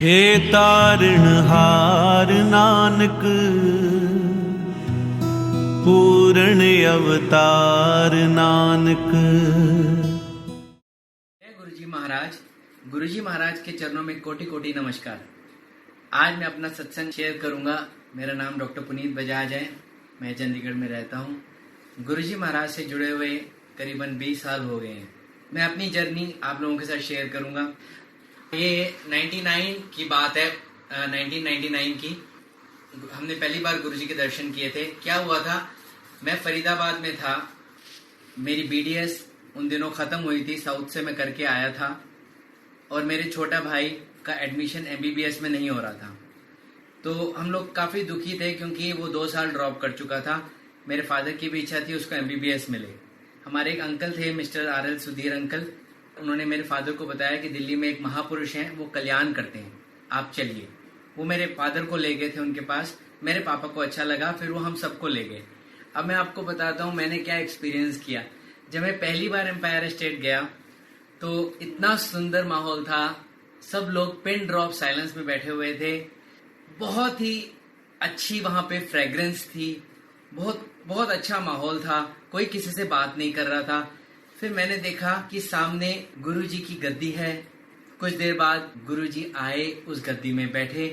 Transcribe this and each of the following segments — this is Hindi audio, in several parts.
हे तारणहार नानक पूर्ण अवतार नानक। गुरुजी महाराज के चरणों में कोटि कोटि नमस्कार। आज मैं अपना सत्संग शेयर करूंगा। मेरा नाम डॉक्टर पुनीत बजाज है। मैं चंडीगढ़ में रहता हूं। गुरुजी महाराज से जुड़े हुए करीबन 20 साल हो गए हैं। मैं अपनी जर्नी आप लोगों के साथ शेयर करूंगा। ये 99 की बात है, 1999 की। हमने पहली बार गुरुजी के दर्शन किए थे। क्या हुआ था, मैं फरीदाबाद में था। मेरी BDS उन दिनों ख़त्म हुई थी, साउथ से मैं करके आया था। और मेरे छोटा भाई का एडमिशन MBBS में नहीं हो रहा था। तो हम लोग काफ़ी दुखी थे क्योंकि वो 2 साल ड्रॉप कर चुका था। मेरे फादर की भी इच्छा थी उसको MBBS मिले। हमारे एक अंकल थे, मिस्टर RL सुधीर अंकल। उन्होंने मेरे फादर को बताया कि दिल्ली में एक महापुरुष हैं, वो कल्याण करते हैं, आप चलिए। वो मेरे फादर को ले गए थे उनके पास। मेरे पापा को अच्छा लगा, फिर वो हम सबको ले गए। अब मैं आपको बताता हूँ मैंने क्या एक्सपीरियंस किया। जब मैं पहली बार एम्पायर स्टेट गया तो इतना सुंदर माहौल था। सब लोग पिन ड्रॉप साइलेंस में बैठे हुए थे। बहुत ही अच्छी वहाँ पे फ्रेग्रेंस थी। बहुत बहुत अच्छा माहौल था। कोई किसी से बात नहीं कर रहा था। फिर मैंने देखा कि सामने गुरुजी की गद्दी है। कुछ देर बाद गुरुजी आए, उस गद्दी में बैठे।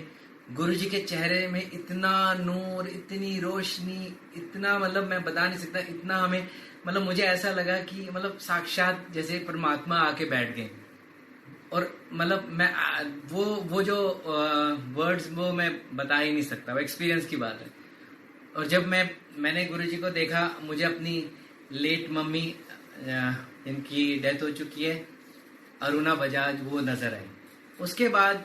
गुरुजी के चेहरे में इतना नूर, इतनी रोशनी, इतना मतलब मैं बता नहीं सकता। इतना हमें मतलब मुझे ऐसा लगा कि मतलब साक्षात जैसे परमात्मा आके बैठ गए। और मतलब मैं वो जो वर्ड्स वो मैं बता ही नहीं सकता, वो एक्सपीरियंस की बात है। और जब मैंने गुरुजी को देखा, मुझे अपनी लेट मम्मी इनकी डेथ हो चुकी है, अरुणा बजाज, वो नजर आई। उसके बाद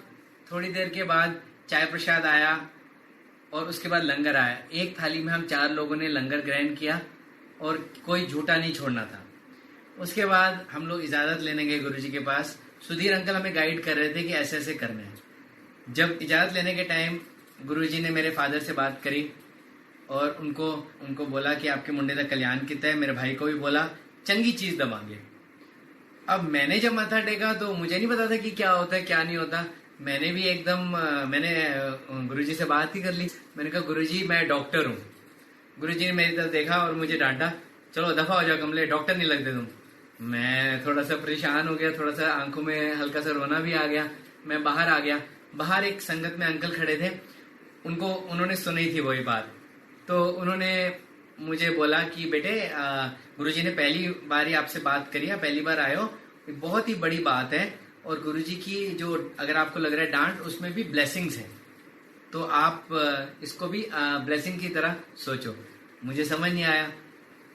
थोड़ी देर के बाद चाय प्रसाद आया और उसके बाद लंगर आया। एक थाली में हम 4 लोगों ने लंगर ग्रहण किया और कोई झूठा नहीं छोड़ना था। उसके बाद हम लोग इजाजत लेने गए गुरुजी के पास। सुधीर अंकल हमें गाइड कर रहे थे कि ऐसे ऐसे करना है। जब इजाजत लेने के टाइम गुरुजी ने मेरे फादर से बात करी और उनको बोला कि आपके मुंडे का कल्याण कितना है। मेरे भाई को भी बोला चंगी चीज दबाएंगे। अब मैंने जब माथा टेका तो मुझे नहीं पता था कि क्या होता है क्या नहीं होता। मैंने भी मैंने गुरुजी से बात ही कर ली। मैंने कहा गुरुजी मैं डॉक्टर हूँ। गुरुजी ने मेरी तरफ देखा और मुझे डांटा, चलो दफा हो जाओ कमले, डॉक्टर नहीं लगते तुम। मैं थोड़ा सा परेशान हो गया, थोड़ा सा आंखों में हल्का सा रोना भी आ गया। मैं बाहर आ गया। बाहर एक संगत में अंकल खड़े थे, उन्होंने सुनी थी वही बात। तो उन्होंने मुझे बोला कि बेटे गुरुजी ने पहली बार ही आपसे बात करी है, पहली बार आए हो, बहुत ही बड़ी बात है। और गुरुजी की जो अगर आपको लग रहा है डांट, उसमें भी ब्लेसिंग्स है, तो आप इसको भी ब्लेसिंग की तरह सोचो। मुझे समझ नहीं आया।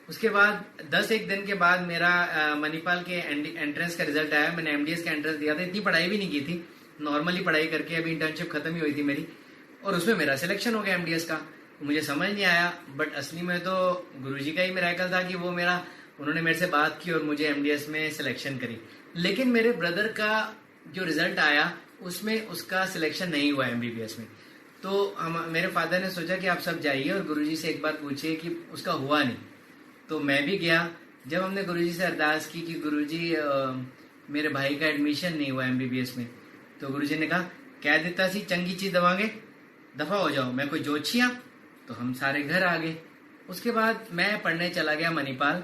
उसके बाद 10-1 दिन के बाद मेरा मणिपाल के एंट्रेंस का रिजल्ट आया। मैंने MDS का एंट्रेंस दिया था। इतनी पढ़ाई भी नहीं की थी, नॉर्मली पढ़ाई करके अभी इंटर्नशिप खत्म ही हुई थी मेरी, और उसमें मेरा सिलेक्शन हो गया MDS का। मुझे समझ नहीं आया, बट असली में तो गुरुजी का ही मिरेकल था कि उन्होंने मेरे से बात की और मुझे MDS में सिलेक्शन करी। लेकिन मेरे ब्रदर का जो रिजल्ट आया उसमें उसका सिलेक्शन नहीं हुआ MBBS में। तो मेरे फादर ने सोचा कि आप सब जाइए और गुरुजी से एक बार पूछिए कि उसका हुआ नहीं। तो मैं भी गया। जब हमने गुरुजी से अरदास की कि गुरुजी मेरे भाई का एडमिशन नहीं हुआ MBBS में, तो गुरुजी ने कहा कह देता सी चंगी चीज दवांगे, दफा हो जाओ, मैं कोई जोशिया। तो हम सारे घर आ गए। उसके बाद मैं पढ़ने चला गया Manipal.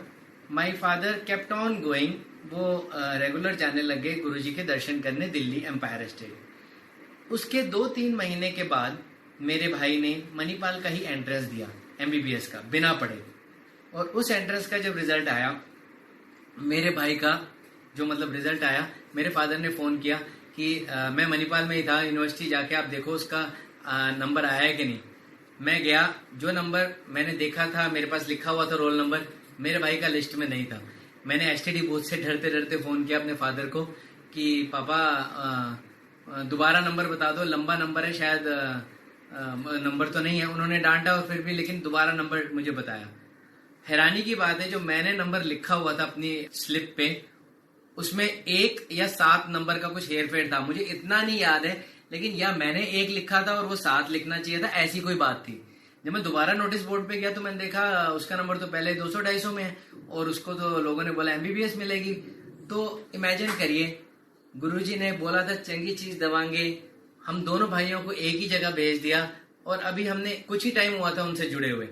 My father kept on going. वो रेगुलर जाने लग गए गुरुजी के दर्शन करने दिल्ली एम्पायर स्टेट। उसके 2-3 महीने के बाद मेरे भाई ने मणिपाल का ही एंट्रेंस दिया MBBS का, बिना पढ़े। और उस एंट्रेंस का जब रिजल्ट आया, मेरे भाई का जो मतलब रिजल्ट आया, मेरे फादर ने फोन किया कि मैं मणिपाल में ही था, यूनिवर्सिटी जाके आप देखो उसका नंबर आया है कि नहीं। मैं गया, जो नंबर मैंने देखा था मेरे पास लिखा हुआ था रोल नंबर, मेरे भाई का लिस्ट में नहीं था। मैंने STD बूथ से डरते डरते फोन किया अपने फादर को कि पापा दोबारा नंबर बता दो, लंबा नंबर है शायद, नंबर तो नहीं है। उन्होंने डांटा और फिर भी लेकिन दोबारा नंबर मुझे बताया। हैरानी की बात है, जो मैंने नंबर लिखा हुआ था अपनी स्लिप पे, उसमें 1 या 7 नंबर का कुछ हेर फेर था। मुझे इतना नहीं याद है, लेकिन या मैंने 1 लिखा था और वो 7 लिखना चाहिए था, ऐसी कोई बात थी। जब मैं दोबारा नोटिस बोर्ड पे गया तो मैंने देखा उसका नंबर तो पहले 200-250 में है और उसको तो लोगों ने बोला MBBS मिलेगी। तो इमेजिन करिए, गुरुजी ने बोला था चंगी चीज दवाएंगे, हम दोनों भाइयों को एक ही जगह भेज दिया और अभी हमने कुछ ही टाइम हुआ था उनसे जुड़े हुए।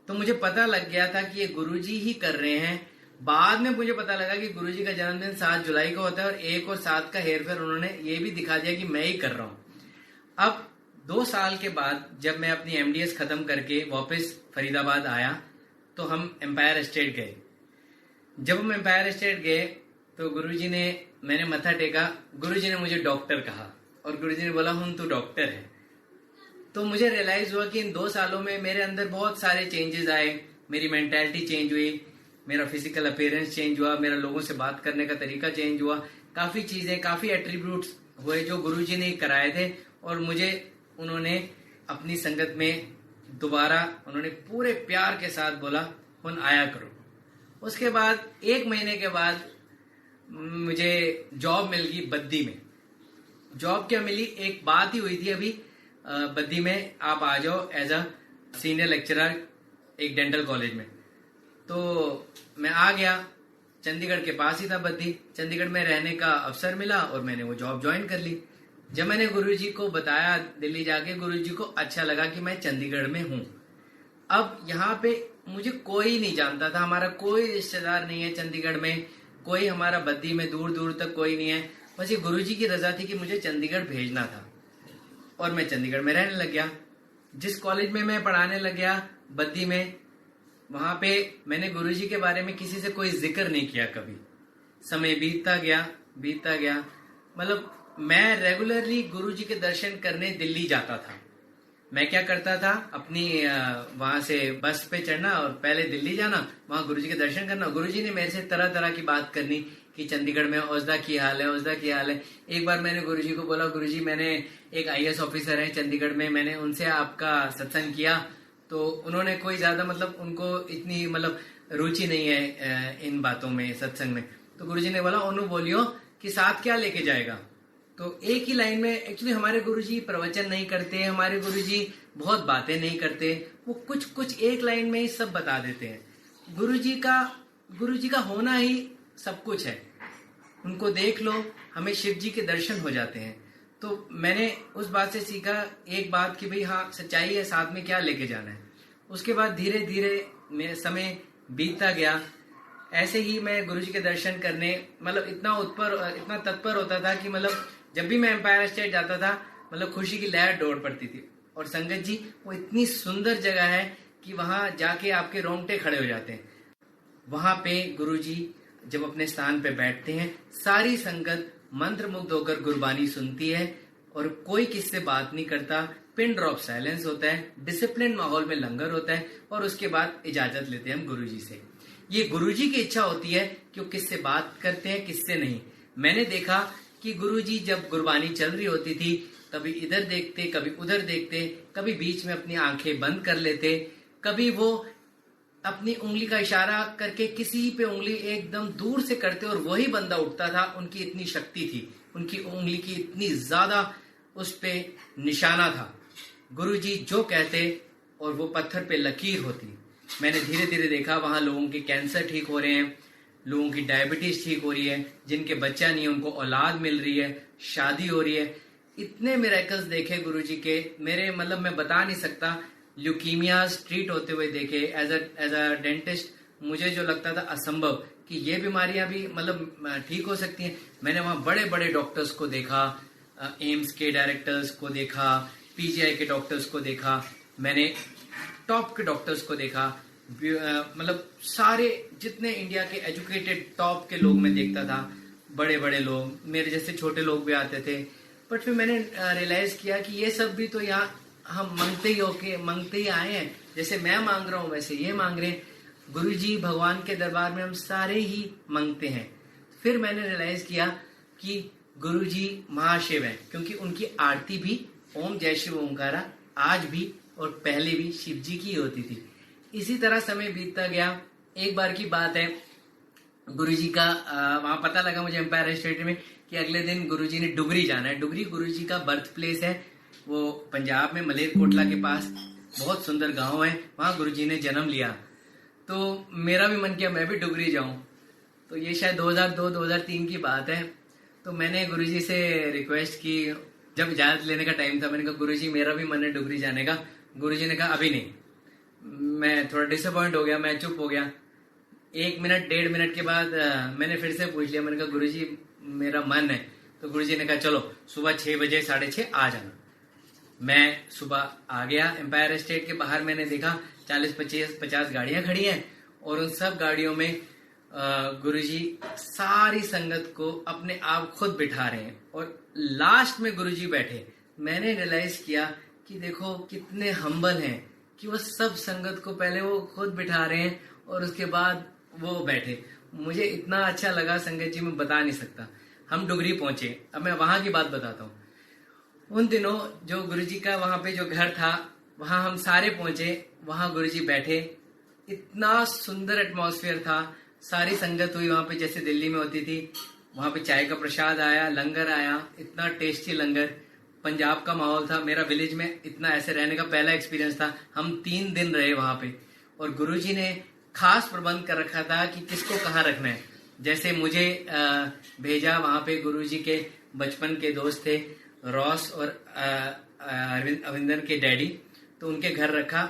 तो मुझे पता लग गया था कि ये गुरुजी ही कर रहे हैं। बाद में मुझे पता लगा कि गुरुजी का जन्मदिन 7 जुलाई को होता है और 1 और 7 का हेरफेर उन्होंने ये भी दिखा दिया कि मैं ही कर रहा हूँ। अब 2 साल के बाद जब मैं अपनी एमडीएस खत्म करके वापस फरीदाबाद आया तो हम एम्पायर एस्टेट गए। जब हम एम्पायर एस्टेट गए तो गुरुजी ने, मैंने मत्था टेका, गुरुजी ने मुझे डॉक्टर कहा और गुरुजी ने बोला हूं तू डॉक्टर है। तो मुझे रियलाइज हुआ कि इन 2 सालों में मेरे अंदर बहुत सारे चेंजेस आए। मेरी मेंटालिटी चेंज हुई, मेरा फिजिकल अपीयरेंस चेंज हुआ, मेरा लोगों से बात करने का तरीका चेंज हुआ। काफी चीजें, काफी एट्रीब्यूट्स हुए जो गुरुजी ने कराए थे और मुझे उन्होंने अपनी संगत में दोबारा उन्होंने पूरे प्यार के साथ बोला हुन आया करो। उसके बाद 1 महीने के बाद मुझे जॉब मिल गई बद्दी में। जॉब क्या मिली, एक बात ही हुई थी अभी बद्दी में आप आ जाओ एज अ सीनियर लेक्चरर एक डेंटल कॉलेज में। तो मैं आ गया, चंडीगढ़ के पास ही था बद्दी। चंडीगढ़ में रहने का अवसर मिला और मैंने वो जॉब ज्वाइन कर ली। जब मैंने गुरुजी को बताया दिल्ली जाके, गुरुजी को अच्छा लगा कि मैं चंडीगढ़ में हूँ। अब यहाँ पे मुझे कोई नहीं जानता था, हमारा कोई रिश्तेदार नहीं है चंडीगढ़ में, कोई हमारा बद्दी में दूर दूर तक कोई नहीं है। बस ये गुरुजी की रजा थी कि मुझे चंडीगढ़ भेजना था और मैं चंडीगढ़ में रहने लग गया। जिस कॉलेज में मैं पढ़ाने लग गया बद्दी में, वहां पे मैंने गुरुजी के बारे में किसी से कोई जिक्र नहीं किया कभी। समय बीतता गया। मतलब मैं रेगुलरली गुरुजी के दर्शन करने दिल्ली जाता था। मैं क्या करता था, अपनी वहां से बस पे चढ़ना और पहले दिल्ली जाना, वहां गुरुजी के दर्शन करना। गुरुजी ने मेरे से तरह तरह की बात करनी कि चंडीगढ़ में औजदा की हाल है। एक बार मैंने गुरुजी को बोला, गुरुजी मैंने एक आईएएस ऑफिसर है चंडीगढ़ में, मैंने उनसे आपका सत्संग किया। तो उन्होंने कोई ज्यादा उनको इतनी रुचि नहीं है इन बातों में, सत्संग में। तो गुरुजी ने बोला ओनू बोलियो कि साथ क्या लेके जाएगा। तो एक ही लाइन में, एक्चुअली हमारे गुरुजी प्रवचन नहीं करते, हमारे गुरुजी बहुत बातें नहीं करते, वो कुछ एक लाइन में ही सब बता देते हैं। गुरुजी का होना ही सब कुछ है। उनको देख लो, हमें शिव जी के दर्शन हो जाते हैं। तो मैंने उस बात से सीखा एक बात कि भाई हाँ सच्चाई है, साथ में क्या लेके जाना है। उसके बाद धीरे धीरे समय बीतता गया। ऐसे ही मैं गुरुजी के दर्शन करने इतना तत्पर होता था कि जब भी मैं एम्पायर स्टेट जाता था खुशी की लहर दौड़ पड़ती थी। और संगत जी, वो इतनी सुंदर जगह है कि वहां जाके आपके रोंगटे खड़े हो जाते हैं। वहां पे गुरुजी जब अपने स्थान पे बैठते हैं, सारी संगत मंत्रमुग्ध होकर गुरबानी सुनती है और कोई किससे बात नहीं करता। पिन ड्रॉप साइलेंस होता है, डिसिप्लिन माहौल में लंगर होता है और उसके बाद इजाजत लेते हैं हम गुरुजी से। ये गुरुजी की इच्छा होती है कि वो किससे बात करते हैं, किससे नहीं। मैंने देखा कि गुरुजी जब गुरबानी चल रही होती थी, कभी इधर देखते, कभी उधर देखते, कभी बीच में अपनी आंखें बंद कर लेते, कभी वो अपनी उंगली का इशारा करके किसी पे उंगली एकदम दूर से करते और वही बंदा उठता था। उनकी इतनी शक्ति थी, उनकी उंगली की इतनी ज्यादा उस पे निशाना था। गुरुजी जो कहते और वो पत्थर पे लकीर होती। मैंने धीरे धीरे देखा वहां लोगों के कैंसर ठीक हो रहे हैं, लोगों की डायबिटीज ठीक हो रही है, जिनके बच्चा नहीं है उनको औलाद मिल रही है, शादी हो रही है। इतने मिरेकल्स देखे गुरुजी के, मेरे मैं बता नहीं सकता। ल्यूकीमियाज ट्रीट होते हुए देखे। एज अ डेंटिस्ट मुझे जो लगता था असंभव कि ये बीमारियां भी ठीक हो सकती हैं। मैंने वहां बड़े बड़े डॉक्टर्स को देखा, एम्स के डायरेक्टर्स को देखा, पीजीआई के डॉक्टर्स को देखा, मैंने टॉप के डॉक्टर्स को देखा। सारे जितने इंडिया के एजुकेटेड टॉप के लोग मैं देखता था, बड़े बड़े लोग, मेरे जैसे छोटे लोग भी आते थे। बट फिर मैंने रियलाइज किया कि ये सब भी तो यहाँ हम मांगते ही आए हैं। जैसे मैं मांग रहा हूँ वैसे ये मांग रहे हैं। गुरुजी भगवान के दरबार में हम सारे ही मांगते हैं। फिर मैंने रियलाइज किया कि गुरुजी महाशिव है, क्योंकि उनकी आरती भी ओम जय शिव ओमकारा आज भी और पहले भी शिव जी की होती थी। इसी तरह समय बीतता गया। एक बार की बात है, गुरुजी का वहां पता लगा मुझे एम्पायर स्टेट में कि अगले दिन गुरुजी ने डुगरी जाना है। डुगरी गुरुजी का बर्थ प्लेस है, वो पंजाब में मलेरकोटला के पास बहुत सुंदर गांव है, वहां गुरुजी ने जन्म लिया। तो मेरा भी मन किया मैं भी डुगरी जाऊं। तो ये शायद 2002-2003 की बात है। तो मैंने गुरुजी से रिक्वेस्ट की, जब इजाजत लेने का टाइम था, मैंने कहा गुरुजी मेरा भी मन है डुगरी जाने का। गुरुजी ने कहा अभी नहीं। मैं थोड़ा डिसअपॉइंट हो गया, मैं चुप हो गया। 1 मिनट 1.5 मिनट के बाद मैंने फिर से पूछ लिया, मैंने कहा गुरुजी मेरा मन है। तो गुरुजी ने कहा चलो सुबह 6 बजे 6:30 आ जाना। मैं सुबह आ गया। एम्पायर स्टेट के बाहर मैंने देखा 40-50 गाड़ियां खड़ी हैं और उन सब गाड़ियों में गुरुजी सारी संगत को अपने आप खुद बिठा रहे हैं और लास्ट में गुरुजी बैठे। मैंने रियलाइज किया कि देखो कितने हम्बल हैं कि वो सब संगत को पहले वो खुद बिठा रहे हैं और उसके बाद वो बैठे। मुझे इतना अच्छा लगा संगत जी, मैं बता नहीं सकता। हम डुगरी पहुंचे। अब मैं वहां की बात बताता हूँ। उन दिनों जो गुरुजी का वहां पे जो घर था, वहां हम सारे पहुंचे, वहां गुरुजी बैठे। इतना सुंदर एटमॉस्फेयर था, सारी संगत हुई वहां पे जैसे दिल्ली में होती थी। वहां पे चाय का प्रसाद आया, लंगर आया, इतना टेस्टी लंगर। पंजाब का माहौल था। मेरा विलेज में इतना ऐसे रहने का पहला एक्सपीरियंस था। हम 3 दिन रहे वहां पे और गुरुजी ने खास प्रबंध कर रखा था कि किसको कहाँ रखना है। जैसे मुझे भेजा, वहां पे गुरुजी के बचपन के दोस्त थे रॉस और अविंदर के डैडी, तो उनके घर रखा।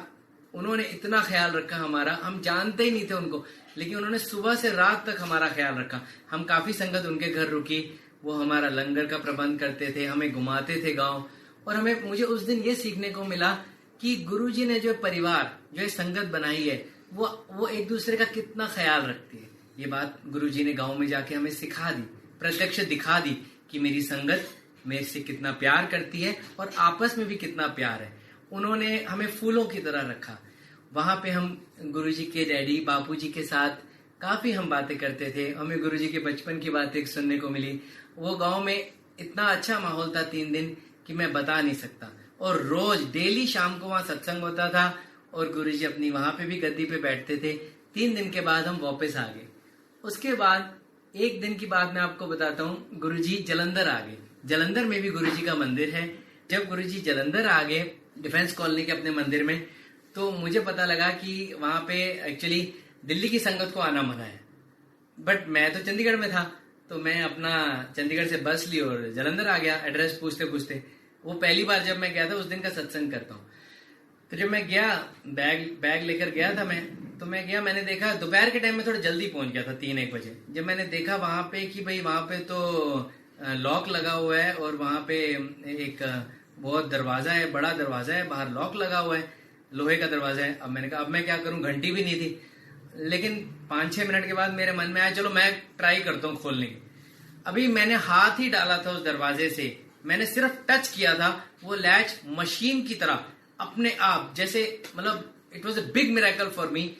उन्होंने इतना ख्याल रखा हमारा, हम जानते ही नहीं थे उनको, लेकिन उन्होंने सुबह से रात तक हमारा ख्याल रखा। हम काफी संगत उनके घर रुकी, वो हमारा लंगर का प्रबंध करते थे, हमें घुमाते थे गांव। और मुझे उस दिन ये सीखने को मिला कि गुरुजी ने जो परिवार, जो संगत बनाई है, वो एक दूसरे का कितना ख्याल रखती है। ये बात गुरुजी ने गांव में जाके हमें सिखा दी, प्रत्यक्ष दिखा दी कि मेरी संगत मेरे से कितना प्यार करती है और आपस में भी कितना प्यार है। उन्होंने हमें फूलों की तरह रखा। वहां पे हम गुरुजी के डैडी बापूजी के साथ काफी हम बातें करते थे। हमें गुरुजी के बचपन की बातें सुनने को मिली। वो गांव में इतना अच्छा माहौल था 3 दिन कि मैं बता नहीं सकता। और रोज डेली शाम को वहां सत्संग होता था और गुरुजी अपनी वहां पे भी गद्दी पे बैठते थे। 3 दिन के बाद हम वापस आ गए। उसके बाद 1 दिन की बात मैं आपको बताता हूँ। गुरुजी जलंधर आ गए। जलंधर में भी गुरुजी का मंदिर है। जब गुरुजी जलंधर आ गए डिफेंस कॉलोनी के अपने मंदिर में, तो मुझे पता लगा कि वहां पे एक्चुअली दिल्ली की संगत को आना मना है। बट मैं तो चंडीगढ़ में था, तो मैं अपना चंडीगढ़ से बस ली और जलंधर आ गया एड्रेस पूछते पूछते। वो पहली बार जब मैं गया था, उस दिन का सत्संग करता हूँ। तो जब मैं गया, बैग लेकर गया था मैं गया, मैंने देखा दोपहर के टाइम में थोड़ा जल्दी पहुंच गया था 3-1 बजे। जब मैंने देखा वहां पे कि भाई वहां पे तो लॉक लगा हुआ है और वहां पे एक बहुत दरवाजा है, बड़ा दरवाजा है, बाहर लॉक लगा हुआ है, लोहे का दरवाजा है। अब मैंने कहा अब मैं क्या करूं, घंटी भी नहीं थी। लेकिन 5-6 मिनट के बाद मेरे मन में आया चलो मैं ट्राई करता हूँ खोलने की। अभी मैंने हाथ ही डाला था उस दरवाजे से, मैंने सिर्फ टच किया था, वो लैच मशीन की तरह अपने आप, जैसे मतलब it was a big miracle for me.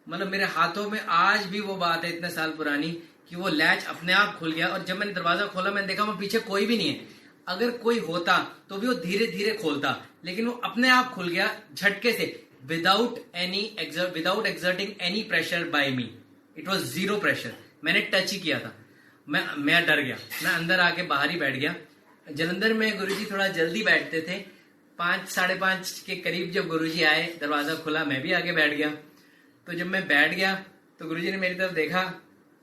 मतलब मेरे हाथों में आज भी वो बात है इतने साल पुरानी कि वो लैच अपने आप खुल गया। और जब मैंने दरवाजा खोला, मैंने देखा वहां पीछे कोई भी नहीं है। अगर कोई होता तो भी वो धीरे धीरे खोलता, लेकिन वो अपने आप खुल गया झटके से, without exerting any pressure by me. It was 0 pressure. मैंने टच ही किया था। मैं डर गया, मैं अंदर आके बाहर ही बैठ गया। जलंधर में गुरुजी थोड़ा जल्दी बैठते थे। 5-5:30 के करीब जब गुरुजी आए, दरवाजा खुला, मैं भी आगे बैठ गया। तो जब मैं बैठ गया तो गुरुजी ने मेरी तरफ देखा,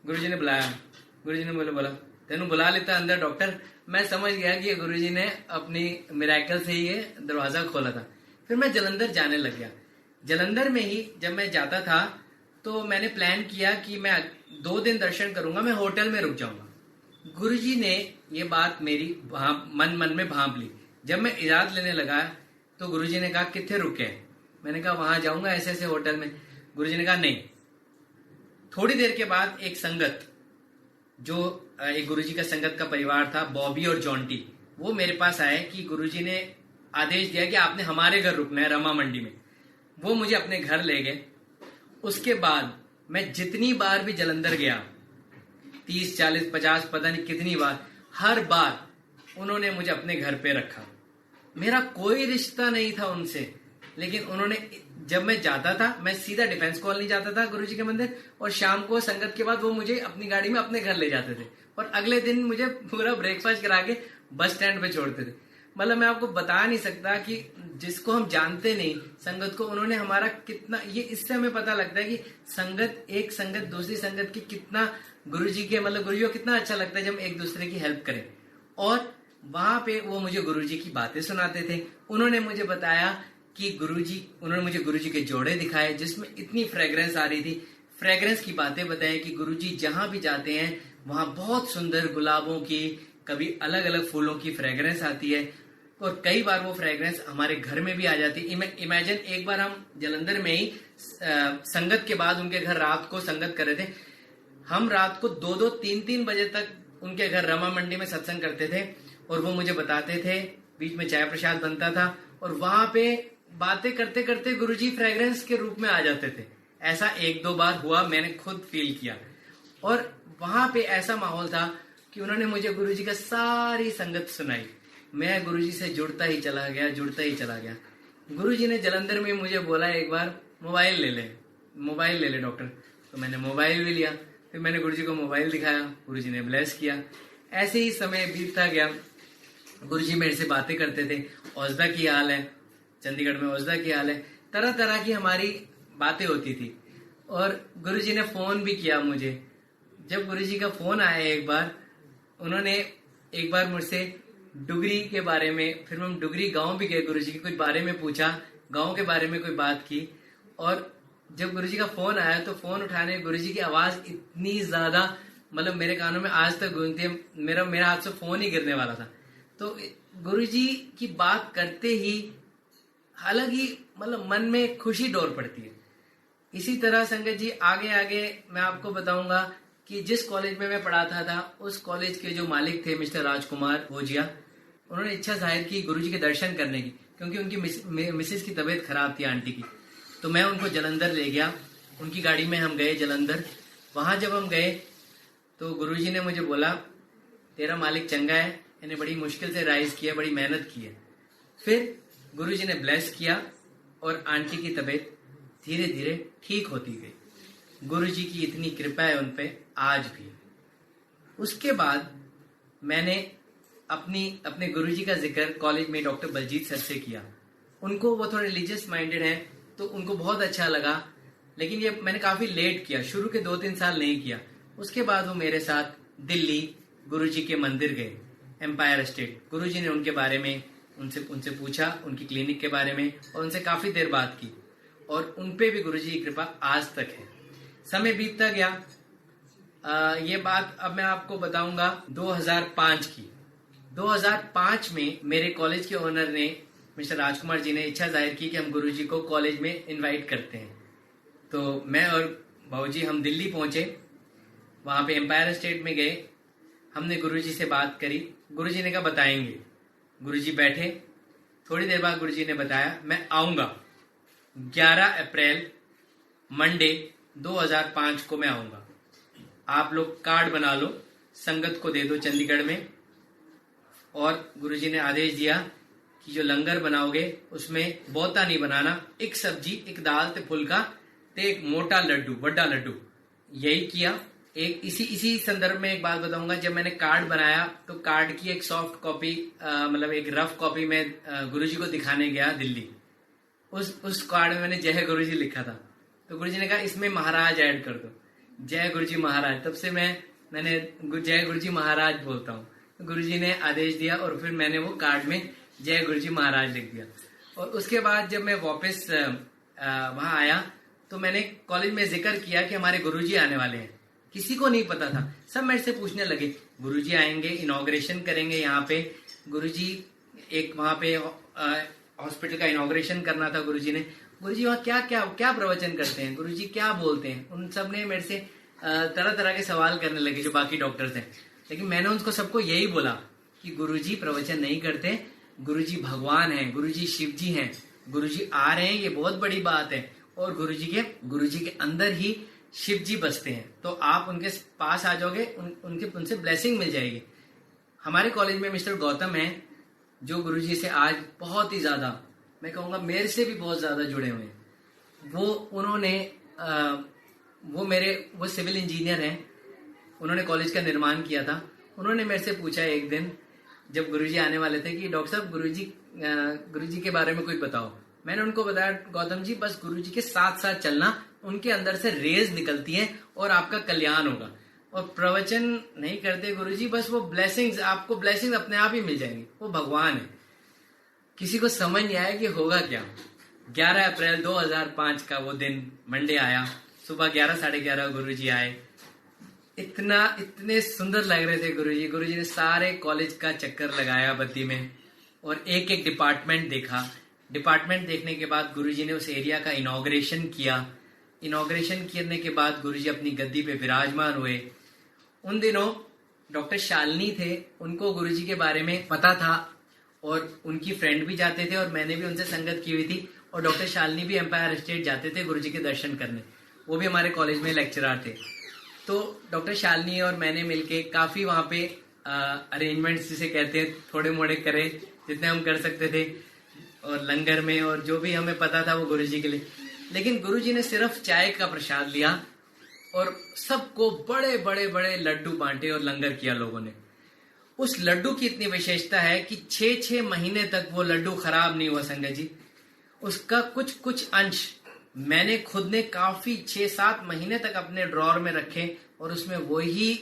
गुरुजी ने बुलाया। गुरुजी ने बोला तेनू बुला लेता अंदर डॉक्टर। मैं समझ गया कि गुरुजी ने अपनी मिरेकल से ही ये दरवाजा खोला था। फिर मैं जलंधर जाने लग गया। जलंधर में ही जब मैं जाता था तो मैंने प्लान किया कि मैं 2 दिन दर्शन करूंगा, मैं होटल में रुक जाऊंगा। गुरुजी ने ये बात मेरी मन में भांप ली। जब मैं इजाजत लेने लगा तो गुरुजी ने कहा कितने रुके? मैंने कहा वहां जाऊंगा ऐसे ऐसे होटल में। गुरुजी ने कहा नहीं। थोड़ी देर के बाद एक संगत, जो एक गुरुजी का संगत का परिवार था, बॉबी और जॉन्टी, वो मेरे पास आए कि गुरुजी ने आदेश दिया कि आपने हमारे घर रुकना है रमा मंडी में। वो मुझे अपने घर ले गए। उसके बाद मैं जितनी बार भी जलंधर गया, 30, 40, 50 पता नहीं कितनी बार, हर बार उन्होंने मुझे अपने घर पे रखा। मेरा कोई रिश्ता नहीं था उनसे, लेकिन उन्होंने, जब मैं जाता था मैं सीधा डिफेंस कॉलोनी जाता था गुरुजी के मंदिर, और शाम को संगत के बाद वो मुझे अपनी गाड़ी में अपने घर ले जाते थे और अगले दिन मुझे पूरा ब्रेकफास्ट करा के बस स्टैंड पे छोड़ते थे। मतलब मैं आपको बता नहीं सकता कि जिसको हम जानते नहीं संगत को, उन्होंने हमारा कितना, ये इससे हमें पता लगता है कि संगत, एक संगत दूसरी संगत की कितना, गुरुजी के मतलब गुरुजी को कितना अच्छा लगता है जब एक दूसरे की हेल्प करें। और वहां पे वो मुझे गुरुजी की बातें सुनाते थे। उन्होंने मुझे बताया कि उन्होंने मुझे गुरुजी के जोड़े दिखाए जिसमें इतनी फ्रेग्रेंस आ रही थी। फ्रेग्रेंस की बातें बताई कि गुरुजी जहां भी जाते हैं वहां बहुत सुंदर गुलाबों की, कभी अलग अलग फूलों की फ्रेग्रेंस आती है और कई बार वो फ्रेग्रेंस हमारे घर में भी आ जाती है। इमेजिन एक बार हम जलंधर में ही संगत के बाद उनके घर रात को संगत कर रहे थे। हम रात को 2-2, 3-3 बजे तक उनके घर रमा मंडी में सत्संग करते थे और वो मुझे बताते थे, बीच में चाय प्रसाद बनता था और वहां पे बातें करते करते गुरुजी फ्रेग्रेंस के रूप में आ जाते थे। ऐसा 1-2 बार हुआ, मैंने खुद फील किया। और वहां पे ऐसा माहौल था कि उन्होंने मुझे गुरुजी का सारी संगत सुनाई। मैं गुरुजी से जुड़ता ही चला गया। गुरुजी ने जलंधर में मुझे बोला एक बार, मोबाइल ले ले डॉक्टर। तो मैंने मोबाइल भी लिया। फिर मैंने गुरुजी को मोबाइल दिखाया, गुरुजी ने ब्लेस किया। ऐसे ही समय बीतता गया। गुरुजी मेरे से बातें करते थे, औजदा की हाल है, चंडीगढ़ में औजदा की हाल है, तरह तरह की हमारी बातें होती थी। और गुरुजी ने फोन भी किया मुझे। जब गुरुजी का फोन आया एक बार, उन्होंने एक बार मुझसे डुगरी के बारे में, फिर हम डुगरी गांव भी गए, गुरुजी के कुछ बारे में पूछा, गांव के बारे में कोई बात की। और जब गुरुजी का फोन आया तो फोन उठाने गुरुजी की आवाज इतनी ज्यादा मतलब मेरे कानों में आज तक गूंजती है, मेरा हाथ से फोन ही गिरने वाला था। तो गुरुजी की बात करते ही अलग ही मतलब मन में खुशी डोर पड़ती है। इसी तरह संगत जी आगे आगे मैं आपको बताऊंगा कि जिस कॉलेज में मैं पढ़ाता था उस कॉलेज के जो मालिक थे मिस्टर राजकुमार भोजिया, उन्होंने इच्छा जाहिर की गुरुजी के दर्शन करने की, क्योंकि उनकी मिसेस की तबीयत खराब थी, आंटी की। तो मैं उनको जलंधर ले गया, उनकी गाड़ी में हम गए जलंधर। वहां जब हम गए तो गुरुजी ने मुझे बोला, तेरा मालिक चंगा है, इन्हें बड़ी मुश्किल से राइज किया, बड़ी मेहनत की है। फिर गुरुजी ने ब्लेस किया और आंटी की तबीयत धीरे धीरे ठीक होती गई। गुरुजी की इतनी कृपा है उन पे आज भी। उसके बाद मैंने अपने गुरुजी का जिक्र कॉलेज में डॉक्टर बलजीत सर से किया। उनको, वो थोड़े रिलीजियस माइंडेड हैं तो उनको बहुत अच्छा लगा, लेकिन ये मैंने काफी लेट किया, शुरू के 2-3 साल नहीं किया। उसके बाद वो मेरे साथ दिल्ली गुरुजी के मंदिर गए, एम्पायर स्टेट। गुरुजी ने उनके बारे में उनसे पूछा, उनकी क्लिनिक के बारे में, और उनसे काफी देर बात की और उनपे भी गुरुजी की कृपा आज तक है। समय बीतता गया। ये बात अब मैं आपको बताऊंगा 2005 की। 2005 में मेरे कॉलेज के ओनर ने, मिस्टर राजकुमार जी ने इच्छा जाहिर की कि हम गुरुजी को कॉलेज में इनवाइट करते हैं। तो मैं और भाऊजी हम दिल्ली पहुंचे, वहां पे एम्पायर स्टेट में गए। हमने गुरुजी से बात करी, गुरुजी ने कहा बताएंगे। गुरुजी बैठे, थोड़ी देर बाद गुरुजी ने बताया मैं आऊंगा 11 अप्रैल मंडे 2005 को मैं आऊंगा। आप लोग कार्ड बना लो, संगत को दे दो चंडीगढ़ में। और गुरुजी ने आदेश दिया कि जो लंगर बनाओगे उसमें बहुता नहीं बनाना, एक सब्जी, एक दाल ते फुल्का ते एक मोटा लड्डू, बड़ा लड्डू। यही किया। एक इसी संदर्भ में एक बात बताऊंगा, जब मैंने कार्ड बनाया तो कार्ड की एक सॉफ्ट कॉपी, मतलब एक रफ कॉपी में गुरुजी को दिखाने गया दिल्ली। उस कार्ड में मैंने जय गुरुजी लिखा था। तो गुरुजी ने कहा इसमें महाराज ऐड कर दो, जय गुरुजी महाराज। तब से मैंने जय गुरुजी महाराज बोलता हूँ। गुरुजी ने आदेश दिया और फिर मैंने वो कार्ड में जय गुरुजी महाराज लिख दिया। और उसके बाद जब मैं वापस वहां आया तो मैंने कॉलेज में जिक्र किया कि हमारे गुरुजी आने वाले हैं। किसी को नहीं पता था, सब मेरे से पूछने लगे गुरुजी आएंगे, इनॉग्रेशन करेंगे यहाँ पे। गुरुजी एक वहां पे हॉस्पिटल का इनॉग्रेशन करना था गुरुजी ने। गुरुजी वहाँ क्या प्रवचन करते हैं, गुरुजी क्या बोलते हैं, उन सब ने मेरे से तरह तरह के सवाल करने लगे जो बाकी डॉक्टर्स हैं। लेकिन मैंने उनको सबको यही बोला कि गुरुजी प्रवचन नहीं करते, गुरुजी भगवान हैं, गुरुजी शिव जी हैं, गुरुजी आ रहे हैं, ये बहुत बड़ी बात है। और गुरुजी के अंदर ही शिव जी बसते हैं, तो आप उनके पास आ जाओगे, उनसे ब्लेसिंग मिल जाएगी। हमारे कॉलेज में मिस्टर गौतम हैं जो गुरुजी से आज बहुत ही ज्यादा, मैं कहूँगा मेरे से भी बहुत ज्यादा जुड़े हुए हैं। वो सिविल इंजीनियर हैं, उन्होंने कॉलेज का निर्माण किया था। उन्होंने मेरे से पूछा एक दिन जब गुरुजी आने वाले थे कि डॉक्टर साहब गुरुजी के बारे में कुछ बताओ। मैंने उनको बताया गौतम जी बस गुरुजी के साथ साथ चलना, उनके अंदर से रेज निकलती है और आपका कल्याण होगा। और प्रवचन नहीं करते गुरुजी, बस वो ब्लेसिंग्स, आपको ब्लेसिंग्स अपने आप ही मिल जाएंगी। वो भगवान है। किसी को समझ नहीं आया कि होगा क्या। 11 अप्रैल 2005 का वो दिन मंडे आया, सुबह 11 साढ़े 11 गुरुजी आए। इतने सुंदर लग रहे थे गुरुजी। गुरुजी ने सारे कॉलेज का चक्कर लगाया बद्दी में और एक एक डिपार्टमेंट देखा। डिपार्टमेंट देखने के बाद गुरुजी ने उस एरिया का इनॉग्रेशन किया। इनॉग्रेशन करने के बाद गुरुजी अपनी गद्दी पे विराजमान हुए। उन दिनों डॉक्टर शालिनी थे, उनको गुरुजी के बारे में पता था और उनकी फ्रेंड भी जाते थे और मैंने भी उनसे संगत की हुई थी। और डॉक्टर शालिनी भी एम्पायर स्टेट जाते थे गुरुजी के दर्शन करने, वो भी हमारे कॉलेज में लेक्चरर थे। तो डॉक्टर शालिनी और मैंने मिलके काफी वहां पे अरेंजमेंट्स जिसे कहते हैं थोड़े मोड़े करे जितने हम कर सकते थे, और लंगर में और जो भी हमें पता था वो गुरुजी के लिए। लेकिन गुरुजी ने सिर्फ चाय का प्रसाद लिया और सबको बड़े बड़े बड़े लड्डू बांटे और लंगर किया लोगों ने। उस लड्डू की इतनी विशेषता है कि 6-6 महीने तक वो लड्डू खराब नहीं हुआ संगत जी। उसका कुछ अंश मैंने खुद ने काफी 6-7 महीने तक अपने ड्रॉर में रखे और उसमें वही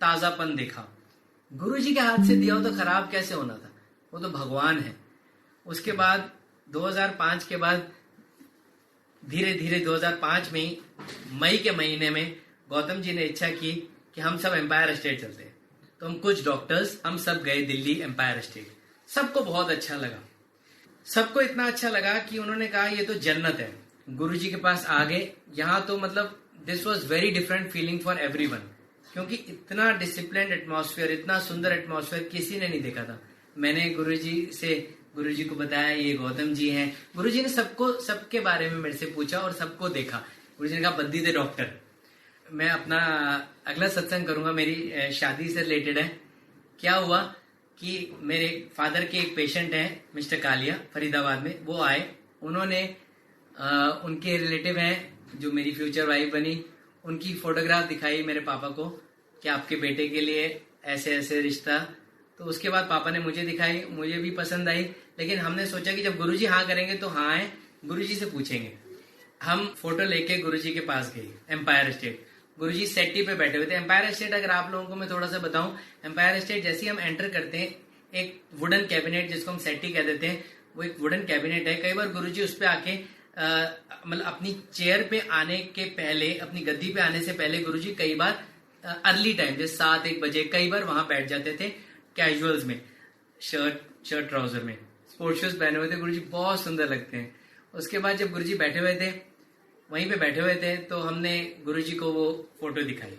ताजापन देखा। गुरुजी के हाथ से दिया हो तो खराब कैसे होना था, वो तो भगवान है। उसके बाद 2005 के बाद धीरे धीरे 2005 में ही मई के महीने में गौतम जी ने इच्छा की कि हम सब एम्पायर स्टेट चलते हैं। तो हम कुछ डॉक्टर्स हम सब गए दिल्ली एम्पायर स्टेट। सबको बहुत अच्छा लगा। सबको इतना अच्छा लगा कि उन्होंने कहा ये तो जन्नत है। गुरुजी के पास आ गए। यहाँ तो मतलब this was very different feeling for everyone, क्योंकि इतना डिसिप्लिन्ड एटमॉस्फेयर, इतना सुंदर एटमॉस्फेयर किसी ने नहीं देखा था। मैंने गुरुजी को बताया ये गौतम जी हैं। गुरुजी ने सबके बारे में मेरे से पूछा और सबको देखा। गुरुजी ने कहा बद्दी दे डॉक्टर। मैं अपना अगला सत्संग करूंगा, मेरी शादी से रिलेटेड है। क्या हुआ कि मेरे फादर के एक पेशेंट हैं मिस्टर कालिया फरीदाबाद में, वो आए। उन्होंने उनके रिलेटिव हैं जो मेरी फ्यूचर वाइफ बनी, उनकी फोटोग्राफ दिखाई मेरे पापा को कि आपके बेटे के लिए ऐसे ऐसे रिश्ता। तो उसके बाद पापा ने मुझे दिखाई, मुझे भी पसंद आई। लेकिन हमने सोचा कि जब गुरुजी हाँ करेंगे तो हाँ है, गुरुजी से पूछेंगे। हम फोटो लेके गुरुजी के पास गए एम्पायर स्टेट। गुरुजी सेट्टी पे बैठे हुए थे। एम्पायर स्टेट अगर आप लोगों को मैं थोड़ा सा बताऊं, एम्पायर स्टेट जैसे ही हम एंटर करते हैं, एक वुडन कैबिनेट जिसको हम सेट्टी कह देते हैं, वो एक वुडन कैबिनेट है। कई बार गुरुजी उस पे आके मतलब अपनी चेयर पे आने के पहले, अपनी गद्दी पे आने से पहले गुरुजी कई बार अर्ली टाइम जैसे 7-1 बजे कई बार वहां बैठ जाते थे कैजुअल्स में, शर्ट ट्राउजर में, स्पोर्ट्स शूज पहने हुए थे। गुरुजी बहुत सुंदर लगते हैं। उसके बाद जब गुरुजी बैठे हुए थे, वहीं पे बैठे हुए थे, तो हमने गुरुजी को वो फोटो दिखाई।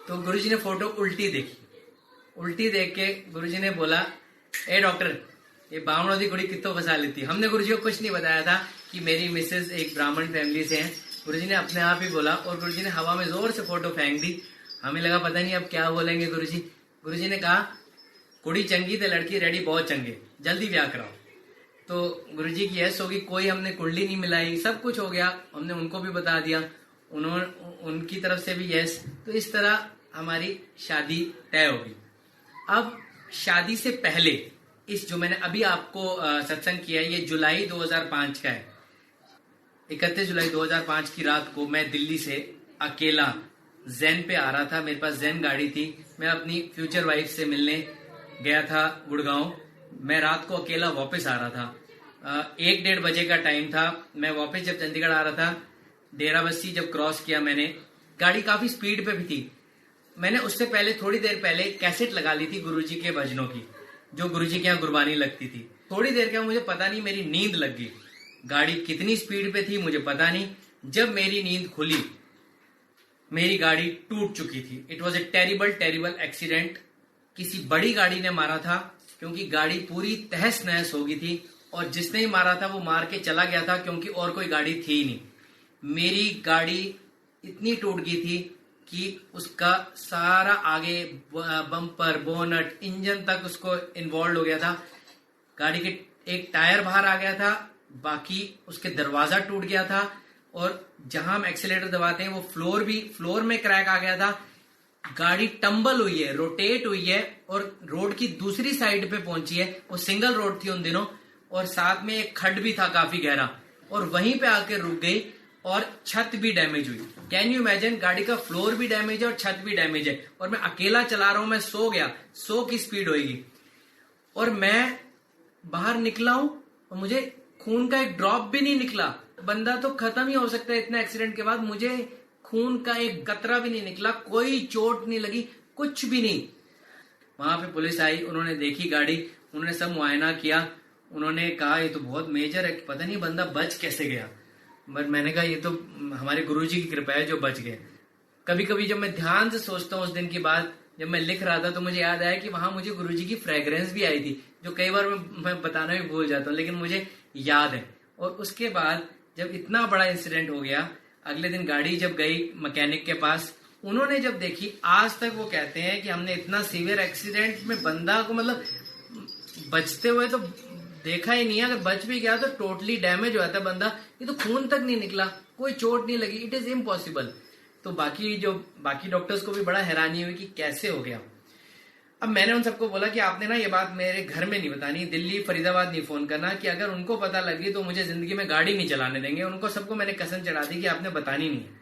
तो गुरुजी ने फोटो उल्टी देखी। उल्टी देख के गुरुजी ने बोला, ए डॉक्टर, ये बावड़ों की कुड़ी कितो फंसा लेती। हमने गुरुजी को कुछ नहीं बताया था कि मेरी मिसेज एक ब्राह्मण फैमिली से हैं। गुरुजी ने अपने आप ही बोला और गुरुजी ने हवा में जोर से फोटो फेंक दी। हमें लगा पता नहीं अब क्या बोलेंगे गुरुजी। गुरुजी ने कहा, कुड़ी चंगी तो लड़की रेडी बहुत चंगे, जल्दी ब्याह कराओ। तो गुरुजी की यस होगी, कोई हमने कुंडली नहीं मिलाई, सब कुछ हो गया। हमने उनको भी बता दिया, उनकी तरफ से भी यस। तो इस तरह हमारी शादी तय होगी। अब शादी से पहले इस जो मैंने अभी आपको सत्संग किया, ये जुलाई 2005 का है। 31 जुलाई 2005 की रात को मैं दिल्ली से अकेला जैन पे आ रहा था। मेरे पास जैन गाड़ी थी। मैं अपनी फ्यूचर वाइफ से मिलने गया था गुड़गांव। मैं रात को अकेला वापस आ रहा था। 1-1:30 बजे का टाइम था। मैं वापस जब चंडीगढ़ आ रहा था, डेरा बस्सी जब क्रॉस किया मैंने, गाड़ी काफी स्पीड पे भी थी। मैंने उससे पहले थोड़ी देर पहले कैसेट लगा ली थी गुरुजी के भजनों की, जो गुरुजी के यहाँ गुरबानी लगती थी। थोड़ी देर का मुझे पता नहीं, मेरी नींद लग गई। गाड़ी कितनी स्पीड पे थी मुझे पता नहीं। जब मेरी नींद खुली, मेरी गाड़ी टूट चुकी थी। It was a terrible accident. किसी बड़ी गाड़ी ने मारा था, क्योंकि गाड़ी पूरी तहस नहस हो गई थी। और जिसने ही मारा था वो मार के चला गया था, क्योंकि और कोई गाड़ी थी ही नहीं। मेरी गाड़ी इतनी टूट गई थी कि उसका सारा आगे बम्पर, बोनट, इंजन तक उसको इन्वॉल्व हो गया था। गाड़ी के एक टायर बाहर आ गया था, बाकी उसके दरवाजा टूट गया था। और जहां हम एक्सीलेटर दबाते हैं वो फ्लोर में क्रैक आ गया था। गाड़ी टंबल हुई है, रोटेट हुई है और रोड की दूसरी साइड पे पहुंची है। वो सिंगल रोड थी उन दिनों, और साथ में एक खड्ड भी था काफी गहरा, और वहीं पे आकर रुक गई। और छत भी डैमेज हुई। कैन यू इमेजिन, गाड़ी का फ्लोर भी डैमेज है और छत भी डैमेज है, और मैं अकेला चला रहा हूं, मैं सो गया, 100 की स्पीड होगी, और मैं बाहर निकला हूं और मुझे खून का एक ड्रॉप भी नहीं निकला। बंदा तो खत्म ही हो सकता है इतने एक्सीडेंट के बाद, मुझे खून का एक कतरा भी नहीं निकला, कोई चोट नहीं लगी, कुछ भी नहीं। वहां पे पुलिस आई, उन्होंने देखी गाड़ी, उन्होंने सब मुआयना किया, उन्होंने कहा ये तो बहुत मेजर है, पता नहीं बंदा बच कैसे गया। बट मैंने कहा ये तो हमारे गुरुजी की कृपा है जो बच गए। कभी कभी जब मैं ध्यान से सोचता हूँ उस दिन की बात, जब मैं लिख रहा था तो मुझे याद आया कि वहां मुझे गुरुजी की फ्रेग्रेंस भी आई थी, जो कई बार मैं बताना भी भूल जाता हूँ, लेकिन मुझे याद है। और उसके बाद जब इतना बड़ा इंसिडेंट हो गया, अगले दिन गाड़ी जब गई मैकेनिक के पास, उन्होंने जब देखी, आज तक वो कहते हैं कि हमने इतना सीवियर एक्सीडेंट में बंदा को मतलब बचते हुए तो देखा ही नहीं है, अगर बच भी गया तो टोटली डैमेज हो जाता बंदा, ये तो खून तक नहीं निकला, कोई चोट नहीं लगी, इट इज इम्पॉसिबल। तो बाकी डॉक्टर्स को भी बड़ा हैरानी हुई कि कैसे हो गया। अब मैंने उन सबको बोला कि आपने ना ये बात मेरे घर में नहीं बतानी, दिल्ली फरीदाबाद नहीं फोन करना, कि अगर उनको पता लगी तो मुझे जिंदगी में गाड़ी नहीं चलाने देंगे। उनको सबको मैंने कसम चढ़ा दी कि आपने बतानी नहीं है।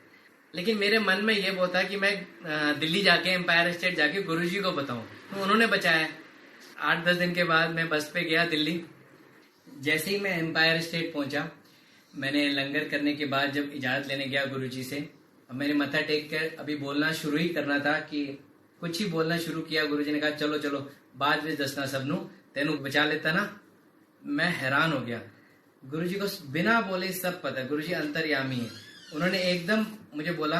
लेकिन मेरे मन में ये बहुत था कि मैं दिल्ली जाके एम्पायर स्टेट जाके गुरुजी को बताऊं, तो उन्होंने बचाया। 8-10 दिन के बाद मैं बस पे गया दिल्ली। जैसे ही मैं एम्पायर स्टेट पहुंचा, मैंने लंगर करने के बाद जब इजाजत लेने गया गुरुजी से, अब मैंने मत्था टेक कर अभी बोलना शुरू ही करना था कि कुछ ही बोलना शुरू किया, गुरुजी ने कहा चलो चलो बाद में दसना सबनू, तेनू बचा लेता ना। मैं हैरान हो गया, गुरुजी को बिना बोले सब पता है, गुरुजी अंतर्यामी है। उन्होंने एकदम मुझे बोला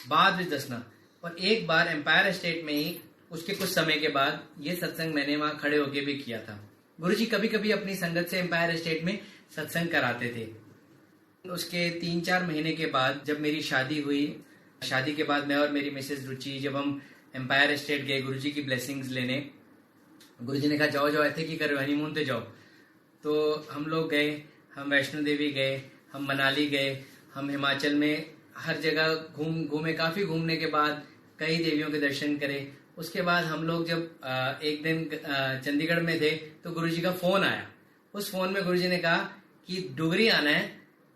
बाद में दसना। और एक बार एम्पायर स्टेट में ही उसके कुछ समय के बाद ये सत्संग मैंने वहां खड़े होके भी किया था। गुरुजी कभी कभी अपनी संगत से एम्पायर स्टेट में सत्संग कराते थे। उसके 3-4 महीने के बाद जब मेरी शादी हुई, शादी के बाद मैं और मेरी मिसेज रुचि जब हम एम्पायर स्टेट गए गुरुजी की ब्लेसिंग्स लेने, गुरुजी ने कहा जाओ जाओ ऐसे की करो, हनीमून पे जाओ। तो हम लोग गए, हम वैष्णो देवी गए, हम मनाली गए, हम हिमाचल में हर जगह घूमे। काफी घूमने के बाद कई देवियों के दर्शन करे। उसके बाद हम लोग जब एक दिन चंडीगढ़ में थे तो गुरुजी का फोन आया। उस फोन में गुरुजी ने कहा कि डुगरी आना है,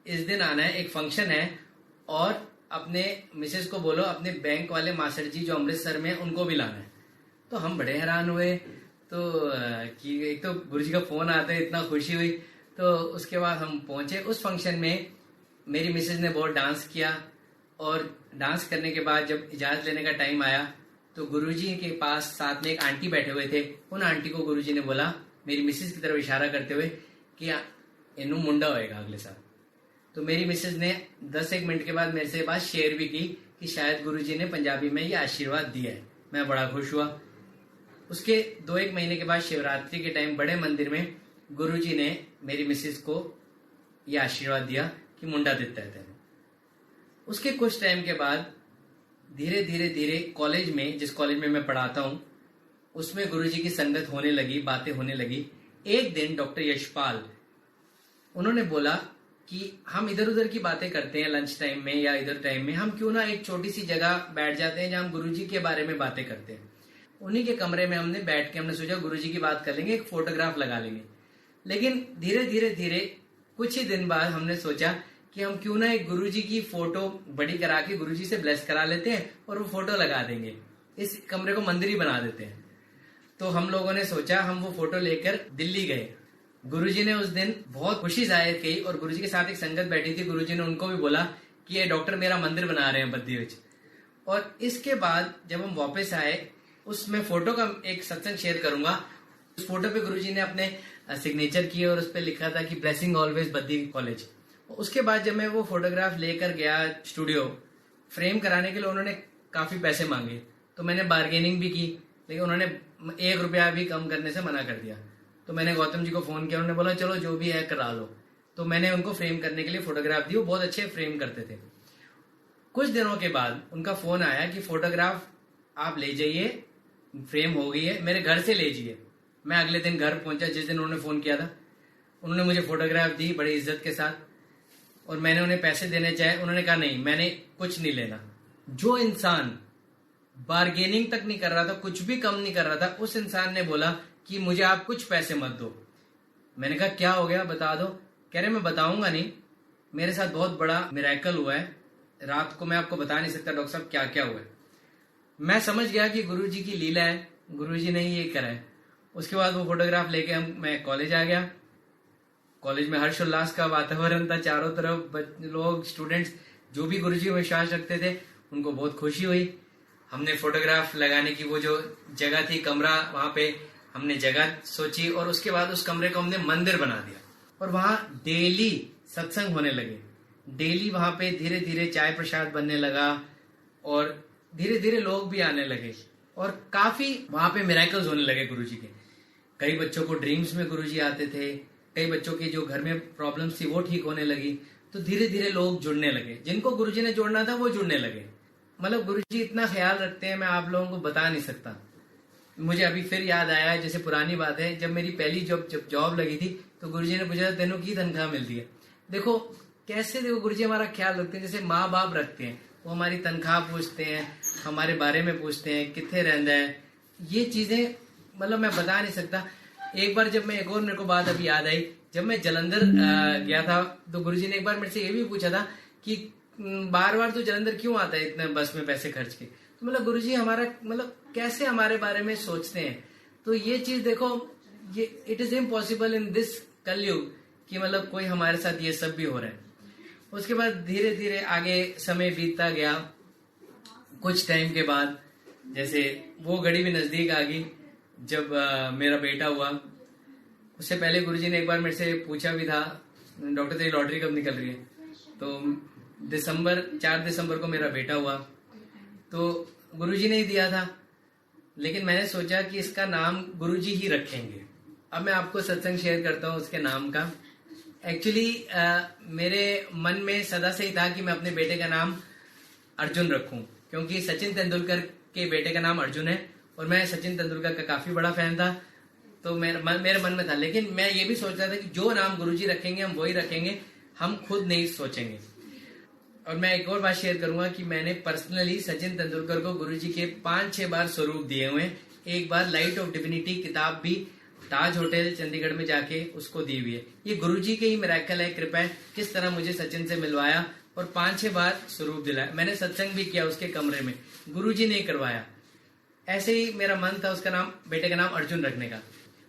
इस दिन आना है, एक फंक्शन है, और अपने मिसेस को बोलो अपने बैंक वाले मास्टर जी जो अमृतसर में उनको भी लाना है। तो हम बड़े हैरान हुए, तो कि एक तो गुरुजी का फोन आता है, इतना खुशी हुई। तो उसके बाद हम पहुंचे उस फंक्शन में। मेरी मिसेज ने बहुत डांस किया, और डांस करने के बाद जब इजाजत लेने का टाइम आया तो गुरुजी के पास साथ में एक आंटी बैठे हुए थे। उन आंटी को गुरुजी ने बोला मेरी मिसेज की तरफ इशारा करते हुए कि इनू मुंडा होएगा अगले साल। तो मेरी मिसेज ने 10-1 मिनट के बाद मेरे से बात शेयर भी की कि शायद गुरुजी ने पंजाबी में ये आशीर्वाद दिया है। मैं बड़ा खुश हुआ। उसके 2-1 महीने के बाद शिवरात्रि के टाइम बड़े मंदिर में गुरुजी ने मेरी मिसेज को ये आशीर्वाद दिया कि मुंडा देता है तेरे। उसके कुछ टाइम के बाद धीरे धीरे कॉलेज में, जिस कॉलेज में मैं पढ़ाता हूँ, उसमें गुरुजी की संगत होने लगी, बातें होने लगी। एक दिन डॉक्टर यशपाल उन्होंने बोला कि हम इधर उधर की बातें करते हैं लंच टाइम में या इधर टाइम में, हम क्यों ना एक छोटी सी जगह बैठ जाते हैं जहां हम गुरुजी के बारे में बातें करते हैं। उन्हीं के कमरे में हमने बैठ के हमने सोचा गुरुजी की बात कर लेंगे, एक फोटोग्राफ लगा लेंगे। लेकिन धीरे धीरे कुछ ही दिन बाद हमने सोचा कि हम क्यों ना एक गुरुजी की फोटो बड़ी करा के गुरुजी से ब्लेस करा लेते हैं और वो फोटो लगा देंगे, इस कमरे को मंदिर ही बना देते हैं। तो हम लोगों ने सोचा, हम वो फोटो लेकर दिल्ली गए। गुरुजी ने उस दिन बहुत खुशी जाहिर की और गुरुजी के साथ एक संगत बैठी थी, गुरुजी ने उनको भी बोला कि ये डॉक्टर मेरा मंदिर बना रहे हैं बद्दी विच। और इसके बाद जब हम वापस आए, उसमें फोटो का एक सत्संग शेयर करूंगा। उस फोटो पे गुरुजी ने अपने सिग्नेचर किए और उस पर लिखा था कि ब्लेसिंग ऑलवेज बद्दी कॉलेज। उसके बाद जब मैं वो फोटोग्राफ लेकर गया स्टूडियो फ्रेम कराने के लिए, उन्होंने काफी पैसे मांगे। तो मैंने बार्गेनिंग भी की, लेकिन उन्होंने 1 रुपया भी कम करने से मना कर दिया। तो मैंने गौतम जी को फोन किया, उन्होंने बोला चलो जो भी है करा लो। तो मैंने उनको फ्रेम करने के लिए फोटोग्राफ दी। वो बहुत अच्छे फ्रेम करते थे। कुछ दिनों के बाद उनका फोन आया कि फोटोग्राफ आप ले जाइए, फ्रेम हो गई है, मेरे घर से ले जाइए। मैं अगले दिन घर पहुंचा जिस दिन उन्होंने फोन किया था। उन्होंने मुझे फोटोग्राफ दी बड़ी इज्जत के साथ, और मैंने उन्हें पैसे देने चाहे, उन्होंने कहा नहीं, मैंने कुछ नहीं लेना। जो इंसान बार्गेनिंग तक नहीं कर रहा था, कुछ भी कम नहीं कर रहा था, उस इंसान ने बोला कि मुझे आप कुछ पैसे मत दो। मैंने कहा क्या हो गया, बता दो। कह रहे मैं बताऊंगा नहीं, मेरे साथ बहुत बड़ा मिरेकल हुआ है। रात को मैं आपको बता नहीं सकता डॉक्टर साहब क्या क्या हुआ है। मैं समझ गया कि गुरुजी की लीला है, गुरुजी ने ही ये करा है। उसके बाद वो फोटोग्राफ लेके मैं कॉलेज आ गया। कॉलेज में हर्षोल्लास का वातावरण था, चारों तरफ लोग, स्टूडेंट्स जो भी गुरुजी में विश्वास रखते थे उनको बहुत खुशी हुई। हमने फोटोग्राफ लगाने की वो जो जगह थी, कमरा, वहां पे हमने जगह सोची और उसके बाद उस कमरे को हमने मंदिर बना दिया और वहां डेली सत्संग होने लगे। डेली वहां पे धीरे धीरे चाय प्रसाद बनने लगा और धीरे धीरे लोग भी आने लगे और काफी वहां पे मिरेकल्स होने लगे गुरुजी के। कई बच्चों को ड्रीम्स में गुरुजी आते थे, कई बच्चों की जो घर में प्रॉब्लम्स थी वो ठीक होने लगी। तो धीरे धीरे लोग जुड़ने लगे, जिनको गुरुजी ने जोड़ना था वो जुड़ने लगे। मतलब गुरुजी इतना ख्याल रखते हैं, मैं आप लोगों को बता नहीं सकता। मुझे अभी फिर याद आया, जैसे पुरानी बात है, जब मेरी पहली जॉब लगी थी तो गुरुजी ने पूछा तेनों की तनख्वाह मिलती है। देखो कैसे, देखो गुरुजी हमारा ख्याल रखते हैं जैसे माँ बाप रखते हैं। वो हमारी तनख्वाह पूछते हैं, हमारे बारे में पूछते हैं, कितने रहना है, ये चीजें मतलब मैं बता नहीं सकता। एक बार जब मैं, एक और मेरे को बात अभी याद आई, जब मैं जलंधर गया था तो गुरुजी ने एक बार मेरे से ये भी पूछा था कि बार बार तो जलंधर क्यों आता है इतने बस में पैसे खर्च के। तो मतलब गुरुजी हमारा मतलब कैसे हमारे बारे में सोचते हैं। तो ये चीज देखो, ये it is impossible in this कलयुग कि मतलब कोई हमारे साथ ये सब भी हो रहा है। उसके बाद धीरे धीरे आगे समय बीतता गया। कुछ टाइम के बाद जैसे वो घड़ी भी नजदीक आ गई जब मेरा बेटा हुआ। उससे पहले गुरुजी ने एक बार मेरे से पूछा भी था, डॉक्टर तेरी लॉटरी कब निकल रही है। तो 4 दिसंबर को मेरा बेटा हुआ तो गुरुजी ने ही दिया था, लेकिन मैंने सोचा कि इसका नाम गुरुजी ही रखेंगे। अब मैं आपको सत्संग शेयर करता हूँ उसके नाम का। एक्चुअली मेरे मन में सदा से ही था कि मैं अपने बेटे का नाम अर्जुन रखूं, क्योंकि सचिन तेंदुलकर के बेटे का नाम अर्जुन है और मैं सचिन तेंदुलकर का काफी बड़ा फैन था। तो मेरे मन में था, लेकिन मैं ये भी सोच रहा था कि जो नाम गुरुजी रखेंगे हम वही रखेंगे, हम खुद नहीं सोचेंगे। और मैं एक और बात शेयर करूंगा कि मैंने पर्सनली सचिन तेंदुलकर को गुरुजी के 5-6 बार स्वरूप दिए हुए हैं। एक बार लाइट ऑफ डिविनिटी किताब भी ताज होटल चंडीगढ़ में जाके उसको दी हुई है। ये गुरुजी के ही मिरेकल है, कृपा है, किस तरह मुझे सचिन से मिलवाया और 5-6 बार स्वरूप दिलाया। मैंने सत्संग भी किया उसके कमरे में, गुरुजी ने करवाया। ऐसे ही मेरा मन था उसका नाम, बेटे का नाम अर्जुन रखने का,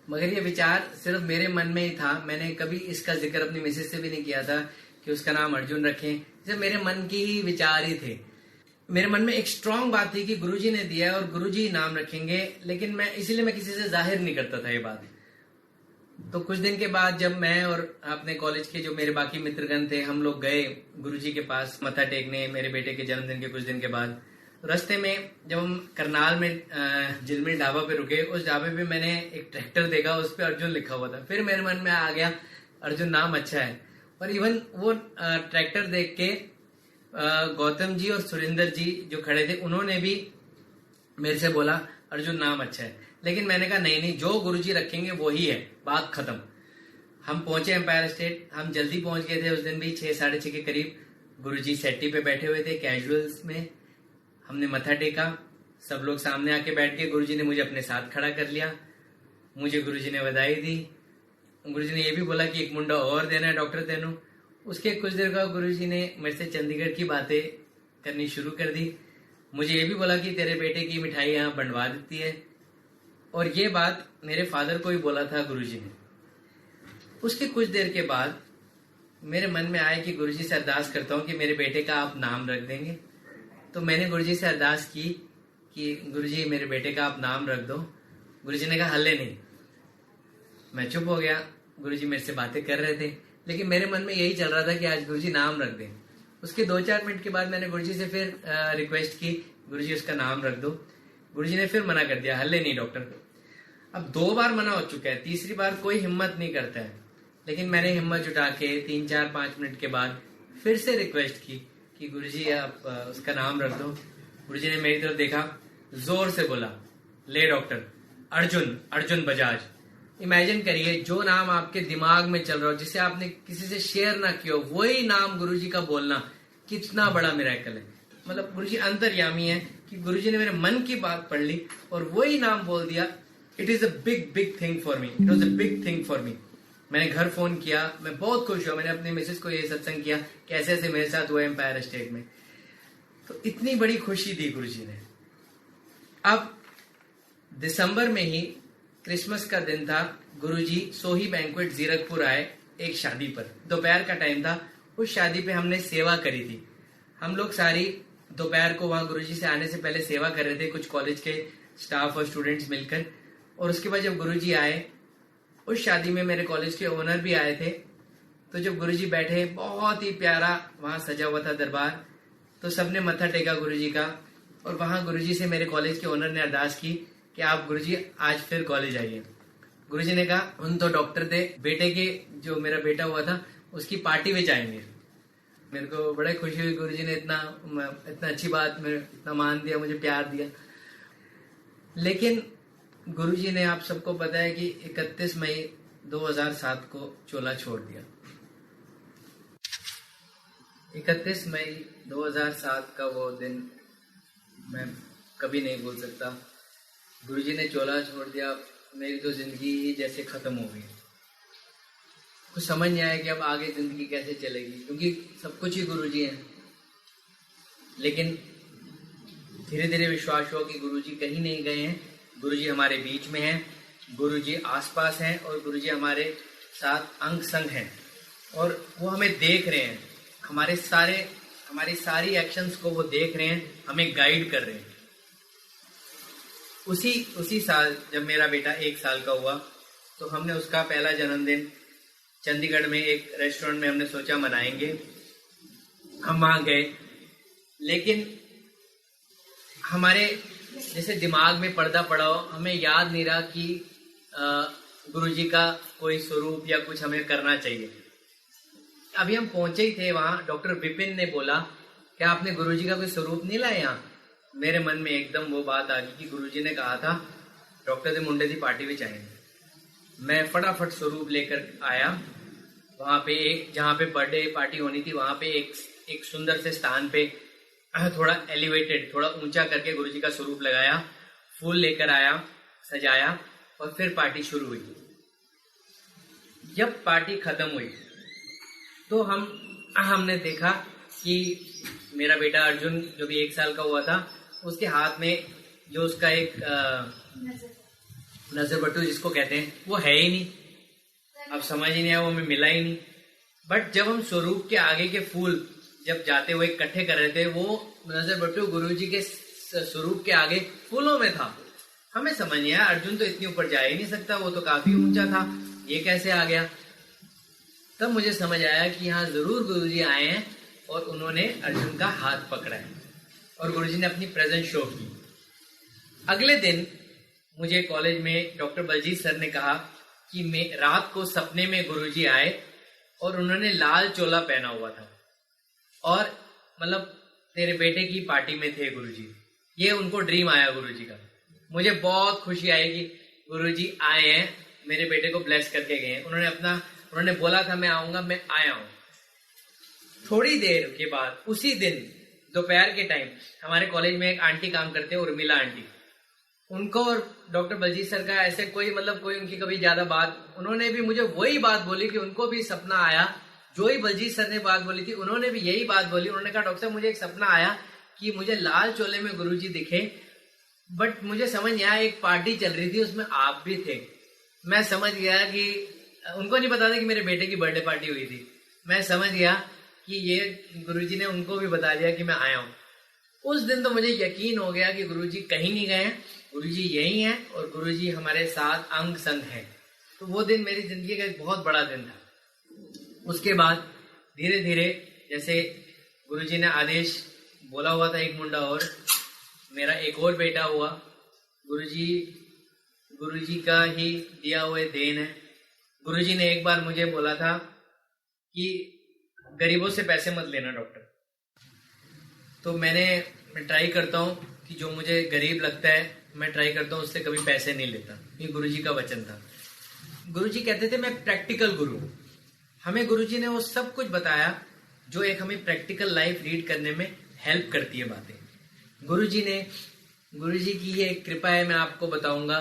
मगर ये विचार सिर्फ मेरे मन में ही था। मैंने कभी इसका जिक्र अपनी मिसेज से भी नहीं किया था कि उसका नाम अर्जुन रखें। सिर्फ मेरे मन की ही विचार ही थे। मेरे मन में एक स्ट्रांग बात थी कि गुरुजी ने दिया है और गुरुजी नाम रखेंगे, लेकिन मैं इसीलिए मैं किसी से जाहिर नहीं करता था ये बात। तो कुछ दिन के बाद जब मैं और अपने कॉलेज के जो मेरे बाकी मित्रगण थे, हम लोग गए गुरुजी के पास मत्था टेकने मेरे बेटे के जन्मदिन के कुछ दिन के बाद। रास्ते में जब हम करनाल में झिलमिल ढाबा पे रुके, उस ढाबे पे मैंने एक ट्रैक्टर देखा, उस पे अर्जुन लिखा हुआ था। फिर मेरे मन में आ गया अर्जुन नाम अच्छा है। और इवन वो ट्रैक्टर देख के गौतम जी और सुरेंद्र जी जो खड़े थे उन्होंने भी मेरे से बोला अर्जुन नाम अच्छा है। लेकिन मैंने कहा नहीं नहीं, जो गुरुजी रखेंगे वो ही है, बात खत्म। हम पहुंचे एम्पायर स्टेट, हम जल्दी पहुंच गए थे उस दिन भी 6-6:30 के करीब। गुरुजी सेट्टी पे बैठे हुए थे कैजुअल्स में। हमने मत्था टेका, सब लोग सामने आके बैठ गए। गुरुजी ने मुझे अपने साथ खड़ा कर लिया, मुझे गुरुजी ने बधाई दी। गुरुजी ने ये भी बोला कि एक मुंडा और देना है डॉक्टर तेनू। उसके कुछ देर बाद गुरुजी ने मेरे से चंडीगढ़ की बातें करनी शुरू कर दी। मुझे ये भी बोला कि तेरे बेटे की मिठाई यहाँ बंटवा देती है। और ये बात मेरे फादर को ही बोला था गुरुजी ने। उसके कुछ देर के बाद मेरे मन में आया कि गुरुजी से अरदास करता हूँ कि मेरे बेटे का आप नाम रख देंगे। तो मैंने गुरुजी से अरदास की कि गुरुजी मेरे बेटे का आप नाम रख दो। गुरुजी ने कहा हल्ले नहीं। मैं चुप हो गया। गुरुजी मेरे से बातें कर रहे थे, लेकिन मेरे मन में यही चल रहा था कि आज गुरुजी नाम रख दें। उसके 2-4 मिनट के बाद मैंने गुरुजी से फिर रिक्वेस्ट की, गुरुजी उसका नाम रख दो। गुरुजी ने फिर मना कर दिया, हल्ले नहीं डॉक्टर। अब 2 बार मना हो चुका है, तीसरी बार कोई हिम्मत नहीं करता है। लेकिन मैंने हिम्मत जुटा के 3-4-5 मिनट के बाद फिर से रिक्वेस्ट की कि गुरुजी आप उसका नाम रख दो। गुरुजी ने मेरी तरफ देखा, जोर से बोला, ले डॉक्टर, अर्जुन बजाज। इमेजिन करिए, जो नाम आपके दिमाग में चल रहा हो, जिसे आपने किसी से शेयर ना किया हो, वही नाम गुरुजी का बोलना कितना बड़ा मिरेकल है। मतलब गुरुजी अंतर्यामी है कि गुरुजी ने मेरे मन की बात पढ़ ली और वही नाम बोल दिया। It is a big thing for me, it was a big thing for me. मैंने घर फोन किया, मैं बहुत खुश हुआ। मैंने अपनी मिसेस को ये सत्संग किया कि ऐसे ऐसे मेरे साथ हुआ एम्पायर स्टेट में। तो इतनी बड़ी खुशी दी गुरुजी ने। अब दिसंबर में ही क्रिसमस का दिन था, गुरुजी सोही बैंक्वेट जीरकपुर आए एक शादी पर। दोपहर का टाइम था, उस शादी पे हमने सेवा करी थी। हम लोग सारी दोपहर को वहां गुरुजी से आने से पहले सेवा कर रहे थे, कुछ कॉलेज के स्टाफ और स्टूडेंट्स मिलकर। और उसके बाद जब गुरुजी आए, उस शादी में मेरे कॉलेज के ओनर भी आए थे। तो जब गुरुजी बैठे, बहुत ही प्यारा वहां सजा हुआ था दरबार, तो सबने मत्था टेका गुरुजी का। और वहां गुरुजी से मेरे कॉलेज के ओनर ने अरदास की कि आप गुरुजी आज फिर कॉलेज आइए। गुरुजी ने कहा उन तो डॉक्टर थे, बेटे के जो मेरा बेटा हुआ था उसकी पार्टी में जाएंगे। मेरे को बड़ा खुशी हुई, गुरुजी ने इतना अच्छी बात में इतना मान दिया, मुझे प्यार दिया। लेकिन गुरुजी ने, आप सबको पता है कि 31 मई 2007 को चोला छोड़ दिया। 31 मई 2007 का वो दिन मैं कभी नहीं भूल सकता। गुरुजी ने चोला छोड़ दिया, मेरी तो जिंदगी ही जैसे खत्म हो गई। कुछ समझ नहीं आया कि अब आगे जिंदगी कैसे चलेगी, क्योंकि सब कुछ ही गुरुजी हैं। लेकिन धीरे धीरे विश्वास हुआ कि गुरुजी कहीं नहीं गए हैं, गुरुजी हमारे बीच में हैं, गुरुजी आसपास हैं और गुरुजी हमारे साथ अंग संग हैं और वो हमें देख रहे हैं। हमारी सारी एक्शंस को वो देख रहे हैं, हमें गाइड कर रहे हैं। उसी साल जब मेरा बेटा 1 साल का हुआ, तो हमने उसका पहला जन्मदिन चंडीगढ़ में एक रेस्टोरेंट में हमने सोचा मनाएंगे। हम वहां गए, लेकिन हमारे जैसे दिमाग में पर्दा पड़ा हो, हमें याद नहीं रहा कि गुरुजी का कोई स्वरूप या कुछ हमें करना चाहिए। अभी हम पहुंचे ही थे वहां, डॉक्टर विपिन ने बोला कि आपने गुरुजी का कोई स्वरूप नहीं लाया यहाँ। मेरे मन में एकदम वो बात आ गई कि गुरुजी ने कहा था डॉक्टर दे मुंडे दी पार्टी में जाएंगे। मैं फटाफट स्वरूप लेकर आया। वहां पे जहाँ पे बर्थडे पार्टी होनी थी, वहां पे एक सुंदर से स्थान पे थोड़ा एलिवेटेड, थोड़ा ऊंचा करके गुरुजी का स्वरूप लगाया, फूल लेकर आया, सजाया और फिर पार्टी शुरू हुई। जब पार्टी खत्म हुई तो हमने देखा कि मेरा बेटा अर्जुन जो भी 1 साल का हुआ था, उसके हाथ में जो उसका एक नजर बट्टू जिसको कहते हैं, वो है ही नहीं। अब समझ ही नहीं आया, वो हमें मिला ही नहीं। बट जब हम स्वरूप के आगे के फूल जब जाते हुए इकट्ठे कर रहे थे, वो नजर बट्टू गुरुजी के स्वरूप के आगे फूलों में था। हमें समझ नहीं आया, अर्जुन तो इतनी ऊपर जा ही नहीं सकता, वो तो काफी ऊंचा था, ये कैसे आ गया। तब मुझे समझ आया कि यहाँ जरूर गुरुजी आए हैं और उन्होंने अर्जुन का हाथ पकड़ा है और गुरुजी ने अपनी प्रेजेंस शो की। अगले दिन मुझे कॉलेज में डॉक्टर बलजीत सर ने कहा कि मैं रात को सपने में गुरुजी आए और उन्होंने लाल चोला पहना हुआ था और मतलब तेरे बेटे की पार्टी में थे गुरुजी। ये उनको ड्रीम आया गुरुजी का। मुझे बहुत खुशी आई कि गुरुजी आए हैं, मेरे बेटे को ब्लेस करके गए हैं। उन्होंने बोला था मैं आऊंगा, मैं आया हूं। थोड़ी देर के बाद उसी दिन दोपहर के टाइम हमारे कॉलेज में एक आंटी काम करते हैं, उर्मिला आंटी। उनको और डॉक्टर बलजीत सर का ऐसे कोई उनकी कभी ज्यादा बात, उन्होंने भी मुझे वही बात बोली कि उनको भी सपना आया, जो ही बलजीत सर ने बात बोली थी उन्होंने भी यही बात बोली। उन्होंने कहा डॉक्टर साहब मुझे एक सपना आया कि मुझे लाल चोले में गुरुजी दिखे, बट मुझे समझ नहीं आया, एक पार्टी चल रही थी उसमें आप भी थे। मैं समझ गया कि उनको नहीं पता था कि मेरे बेटे की बर्थडे पार्टी हुई थी। मैं समझ गया कि ये गुरुजी ने उनको भी बता दिया कि मैं आया हूँ। उस दिन तो मुझे यकीन हो गया कि गुरुजी कहीं नहीं गए हैं, गुरुजी यही हैं और गुरुजी हमारे साथ अंग संग हैं। तो वो दिन मेरी जिंदगी का एक बहुत बड़ा दिन था। उसके बाद धीरे धीरे जैसे गुरुजी ने आदेश बोला हुआ था, एक मुंडा और मेरा एक और बेटा हुआ। गुरुजी का ही दिया हुआ देन है। गुरुजी ने एक बार मुझे बोला था कि गरीबों से पैसे मत लेना डॉक्टर। तो मैं ट्राई करता हूँ कि जो मुझे गरीब लगता है मैं ट्राई करता हूँ उससे कभी पैसे नहीं लेता। ये गुरुजी का वचन था। गुरुजी कहते थे मैं प्रैक्टिकल गुरु हूँ। हमें गुरुजी ने वो सब कुछ बताया जो एक हमें प्रैक्टिकल लाइफ लीड करने में हेल्प करती है बातें। गुरुजी की ये कृपा है, मैं आपको बताऊंगा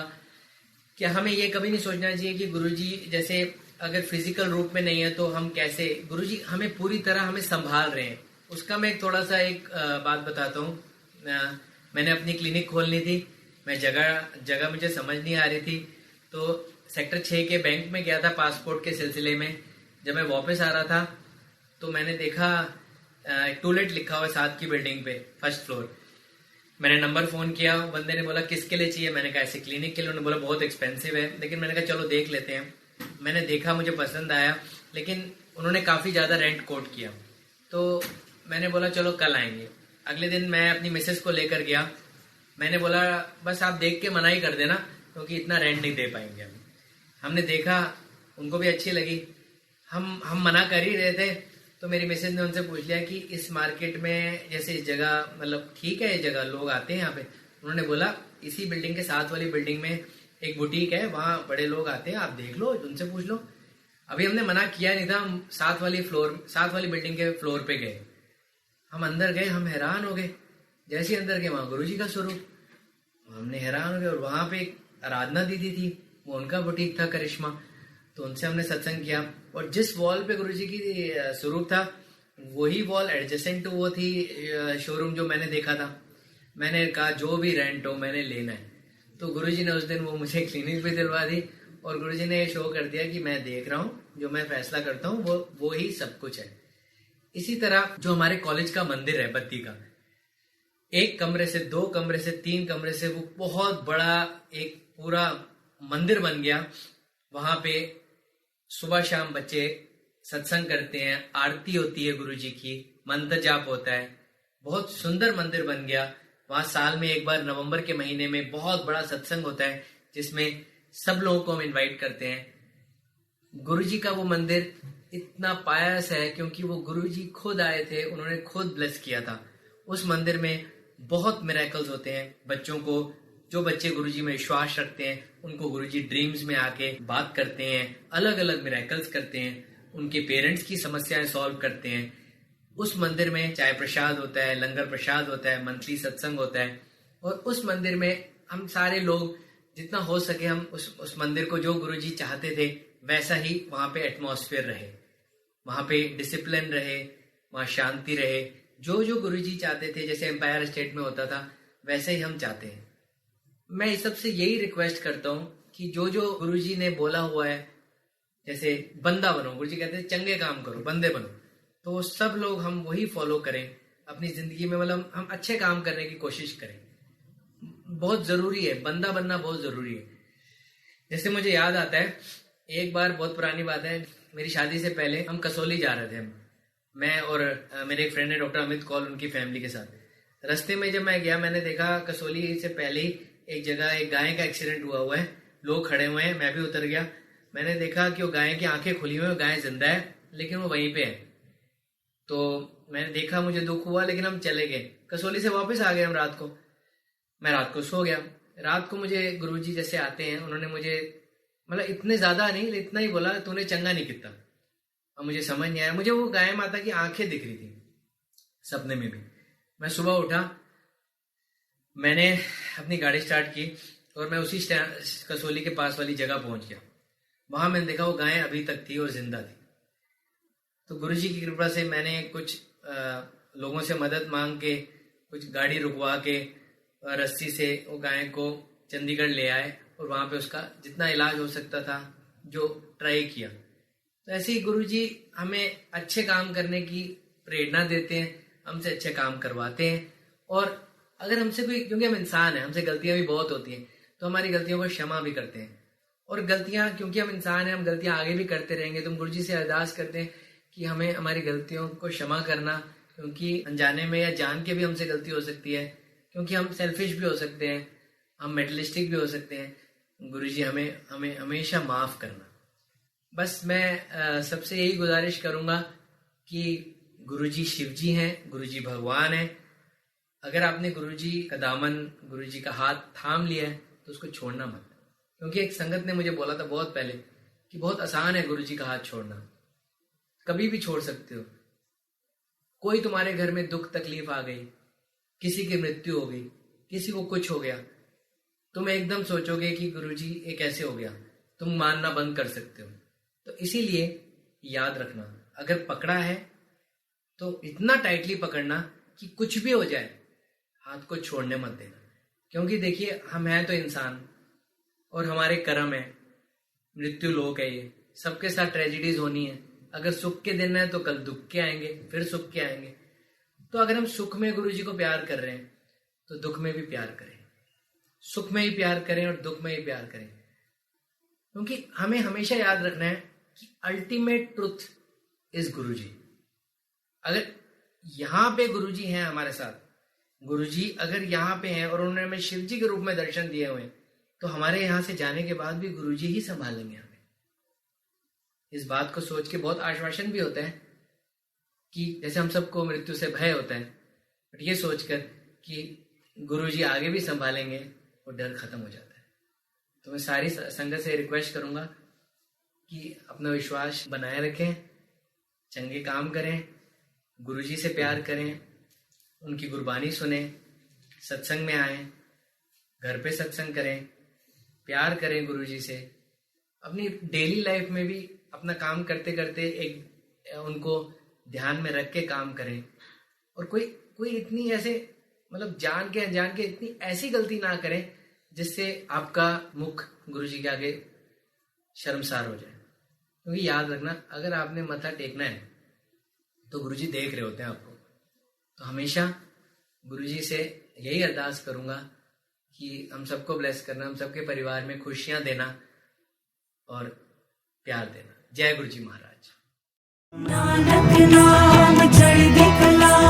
कि हमें ये कभी नहीं सोचना चाहिए कि गुरुजी जैसे अगर फिजिकल रूप में नहीं है तो हम कैसे, गुरुजी हमें पूरी तरह हमें संभाल रहे हैं। उसका मैं थोड़ा सा एक बात बताता हूँ। मैंने अपनी क्लिनिक खोलनी थी, मैं जगह मुझे समझ नहीं आ रही थी, तो सेक्टर 6 के बैंक में गया था पासपोर्ट के सिलसिले में। जब मैं वापस आ रहा था तो मैंने देखा टूलेट लिखा हुआ है 7 की बिल्डिंग पे, फर्स्ट फ्लोर। मैंने नंबर फोन किया, बंदे ने बोला किसके लिए चाहिए, मैंने कहा ऐसे क्लिनिक के लिए। उन्होंने बोला बहुत एक्सपेंसिव है, लेकिन मैंने कहा चलो देख लेते हैं। मैंने देखा, मुझे पसंद आया, लेकिन उन्होंने काफ़ी ज़्यादा रेंट कोट किया। तो मैंने बोला चलो कल आएंगे। अगले दिन मैं अपनी मिसेस को लेकर गया। मैंने बोला बस आप देख के मना ही कर देना, क्योंकि इतना रेंट नहीं दे पाएंगे हम। हमने देखा, उनको भी अच्छी लगी। हम मना कर ही रहे थे, तो मेरी मिसेज ने उनसे पूछ लिया कि इस मार्केट में जैसे इस जगह मतलब ठीक है, ये जगह लोग आते हैं यहाँ पे। उन्होंने बोला इसी बिल्डिंग के साथ वाली बिल्डिंग में एक बुटीक है, वहाँ बड़े लोग आते हैं, आप देख लो, उनसे पूछ लो। अभी हमने मना किया नहीं था, हम साथ वाली बिल्डिंग के फ्लोर पे गए। हम अंदर गए, हम हैरान हो गए। जैसे ही अंदर गए वहाँ गुरुजी का स्वरूप, हमने हैरान हो गए। और वहाँ पे एक आराधना दीदी थी, वो उनका बुटीक था करिश्मा, तो उनसे हमने सत्संग किया। और जिस वॉल पे गुरुजी की स्वरूप था, वही वॉल एडजेसेंट टू वो थी शोरूम जो मैंने देखा था। मैंने कहा जो भी रेंट हो मैंने लेना है। तो गुरुजी ने उस दिन वो मुझे क्लिनिक पे दिलवा दी, और गुरुजी ने ये शो कर दिया कि मैं देख रहा हूँ, जो मैं फैसला करता हूँ वो ही सब कुछ है। इसी तरह जो हमारे कॉलेज का मंदिर है बद्दी का, 1 कमरे से 2 कमरे से 3 कमरे से वो बहुत बड़ा एक पूरा मंदिर बन गया। वहां पे सुबह शाम बच्चे सत्संग करते हैं, आरती होती है गुरुजी की, मंत्र जाप होता है। बहुत सुंदर मंदिर बन गया। वहां साल में एक बार नवंबर के महीने में बहुत बड़ा सत्संग होता है, जिसमें सब लोगों को हम इनवाइट करते हैं। गुरुजी का वो मंदिर इतना पायस है क्योंकि वो गुरुजी खुद आए थे, उन्होंने खुद ब्लेस किया था। उस मंदिर में बहुत मिरेकल्स होते हैं। बच्चों को, जो बच्चे गुरुजी में विश्वास रखते हैं, उनको गुरुजी ड्रीम्स में आके बात करते हैं, अलग अलग मिरेकल्स करते हैं, उनके पेरेंट्स की समस्याएं सॉल्व करते हैं। उस मंदिर में चाय प्रसाद होता है, लंगर प्रसाद होता है, मंथली सत्संग होता है। और उस मंदिर में हम सारे लोग जितना हो सके हम उस मंदिर को, जो गुरुजी चाहते थे वैसा ही वहां पे एटमॉस्फेयर रहे, वहां पे डिसिप्लिन रहे, वहां शांति रहे। जो जो गुरुजी चाहते थे, जैसे एम्पायर स्टेट में होता था, वैसे ही हम चाहते हैं। मैं इस सबसे यही रिक्वेस्ट करता हूँ कि जो जो गुरुजी ने बोला हुआ है, जैसे बंदा बनो, गुरुजी कहते हैं चंगे काम करो, बंदे बनो, तो वो सब लोग हम वही फॉलो करें अपनी जिंदगी में। मतलब हम अच्छे काम करने की कोशिश करें, बहुत जरूरी है, बंदा बनना बहुत जरूरी है। जैसे मुझे याद आता है, एक बार, बहुत पुरानी बात है, मेरी शादी से पहले हम कसौली जा रहे थे, मैं और मेरे एक फ्रेंड है डॉक्टर अमित कौल, उनकी फैमिली के साथ। रास्ते में जब मैं गया, मैंने देखा कसौली से पहले ही एक जगह एक गाय का एक्सीडेंट हुआ है, लोग खड़े हुए हैं। मैं भी उतर गया, मैंने देखा कि वो गाय की आंखें खुली हुई है, गाय जिंदा है लेकिन वो वहीं पे है। तो मैंने देखा, मुझे दुख हुआ, लेकिन हम चले गए। कसौली से वापस आ गए हम रात को। मैं रात को सो गया। रात को मुझे गुरुजी जैसे आते हैं, उन्होंने मुझे, मतलब इतने ज्यादा नहीं, इतना ही बोला, तूने चंगा नहीं किया। अब मुझे समझ नहीं आया, मुझे वो गाय माता की आंखें दिख रही थी सपने में भी। मैं सुबह उठा, मैंने अपनी गाड़ी स्टार्ट की और मैं उसी कसौली के पास वाली जगह पहुंच गया। वहां मैंने देखा वो गाय अभी तक थी और जिंदा थी। तो गुरुजी की कृपा से मैंने कुछ लोगों से मदद मांग के, कुछ गाड़ी रुकवा के रस्सी से वो गाय को चंडीगढ़ ले आए, और वहां पे उसका जितना इलाज हो सकता था जो ट्राई किया। तो ऐसे ही गुरुजी हमें अच्छे काम करने की प्रेरणा देते हैं, हमसे अच्छे काम करवाते हैं। और अगर हमसे कोई, क्योंकि हम इंसान हैं, हमसे गलतियां भी बहुत होती हैं, तो हमारी गलतियों को क्षमा भी करते हैं। और गलतियां, क्योंकि हम इंसान हैं, हम गलतियां आगे भी करते रहेंगे। तो हम गुरुजी से अरदास करते हैं कि हमें हमारी गलतियों को क्षमा करना, क्योंकि अनजाने में या जान के भी हमसे गलती हो सकती है, क्योंकि हम सेल्फिश भी हो सकते हैं, हम मेटलिस्टिक भी हो सकते हैं। गुरुजी हमें हमेशा माफ करना। बस मैं सबसे यही गुजारिश करूंगा कि गुरुजी शिवजी हैं, गुरुजी भगवान हैं। अगर आपने गुरुजी का दामन, गुरुजी का हाथ थाम लिया है तो उसको छोड़ना मत। क्योंकि एक संगत ने मुझे बोला था बहुत पहले कि बहुत आसान है गुरुजी का हाथ छोड़ना, कभी भी छोड़ सकते हो। कोई तुम्हारे घर में दुख तकलीफ आ गई, किसी की मृत्यु हो गई, किसी को कुछ हो गया, तुम एकदम सोचोगे कि गुरुजी ये कैसे हो गया, तुम मानना बंद कर सकते हो। तो इसीलिए याद रखना, अगर पकड़ा है तो इतना टाइटली पकड़ना कि कुछ भी हो जाए हाथ को छोड़ने मत देना। क्योंकि देखिए, हम हैं तो इंसान और हमारे कर्म है, मृत्यु लोक है, ये सबके साथ ट्रेजिडीज होनी है। अगर सुख के दिन है तो कल दुख के आएंगे, फिर सुख के आएंगे। तो अगर हम सुख में गुरु जी को प्यार कर रहे हैं तो दुख में भी प्यार करें, सुख में ही प्यार करें और दुख में ही प्यार करें। क्योंकि हमें हमेशा याद रखना है कि अल्टीमेट ट्रुथ इज गुरु जी। अगर यहाँ पे गुरु जी हैं हमारे साथ, गुरु जी अगर यहाँ पे हैं और उन्होंने हमें शिव जी के रूप में दर्शन दिए हुए हैं, तो हमारे यहाँ से जाने के बाद भी गुरु जी ही संभालेंगे हमें। इस बात को सोच के बहुत आश्वासन भी होता है कि जैसे हम सबको मृत्यु से भय होता है, बट ये सोचकर कि गुरु जी आगे भी संभालेंगे, वो डर खत्म हो जाता है। तो मैं सारी संगत से रिक्वेस्ट करूंगा कि अपना विश्वास बनाए रखें, चंगे काम करें, गुरु जी से प्यार करें, उनकी गुरबानी सुने, सत्संग में आए, घर पे सत्संग करें, प्यार करें गुरु जी से। अपनी डेली लाइफ में भी अपना काम करते करते एक उनको ध्यान में रख के काम करें। और कोई इतनी ऐसे मतलब जान के अनजान के इतनी ऐसी गलती ना करें जिससे आपका मुख गुरु जी के आगे शर्मसार हो जाए। क्योंकि याद रखना, अगर आपने मत्था टेकना है तो गुरु जी देख रहे होते हैं आपको। तो हमेशा गुरु जी से यही अरदास करूंगा कि हम सबको ब्लेस करना, हम सबके परिवार में खुशियां देना और प्यार देना। जय गुरु जी महाराज। नानक नाम चढ़ दिखला।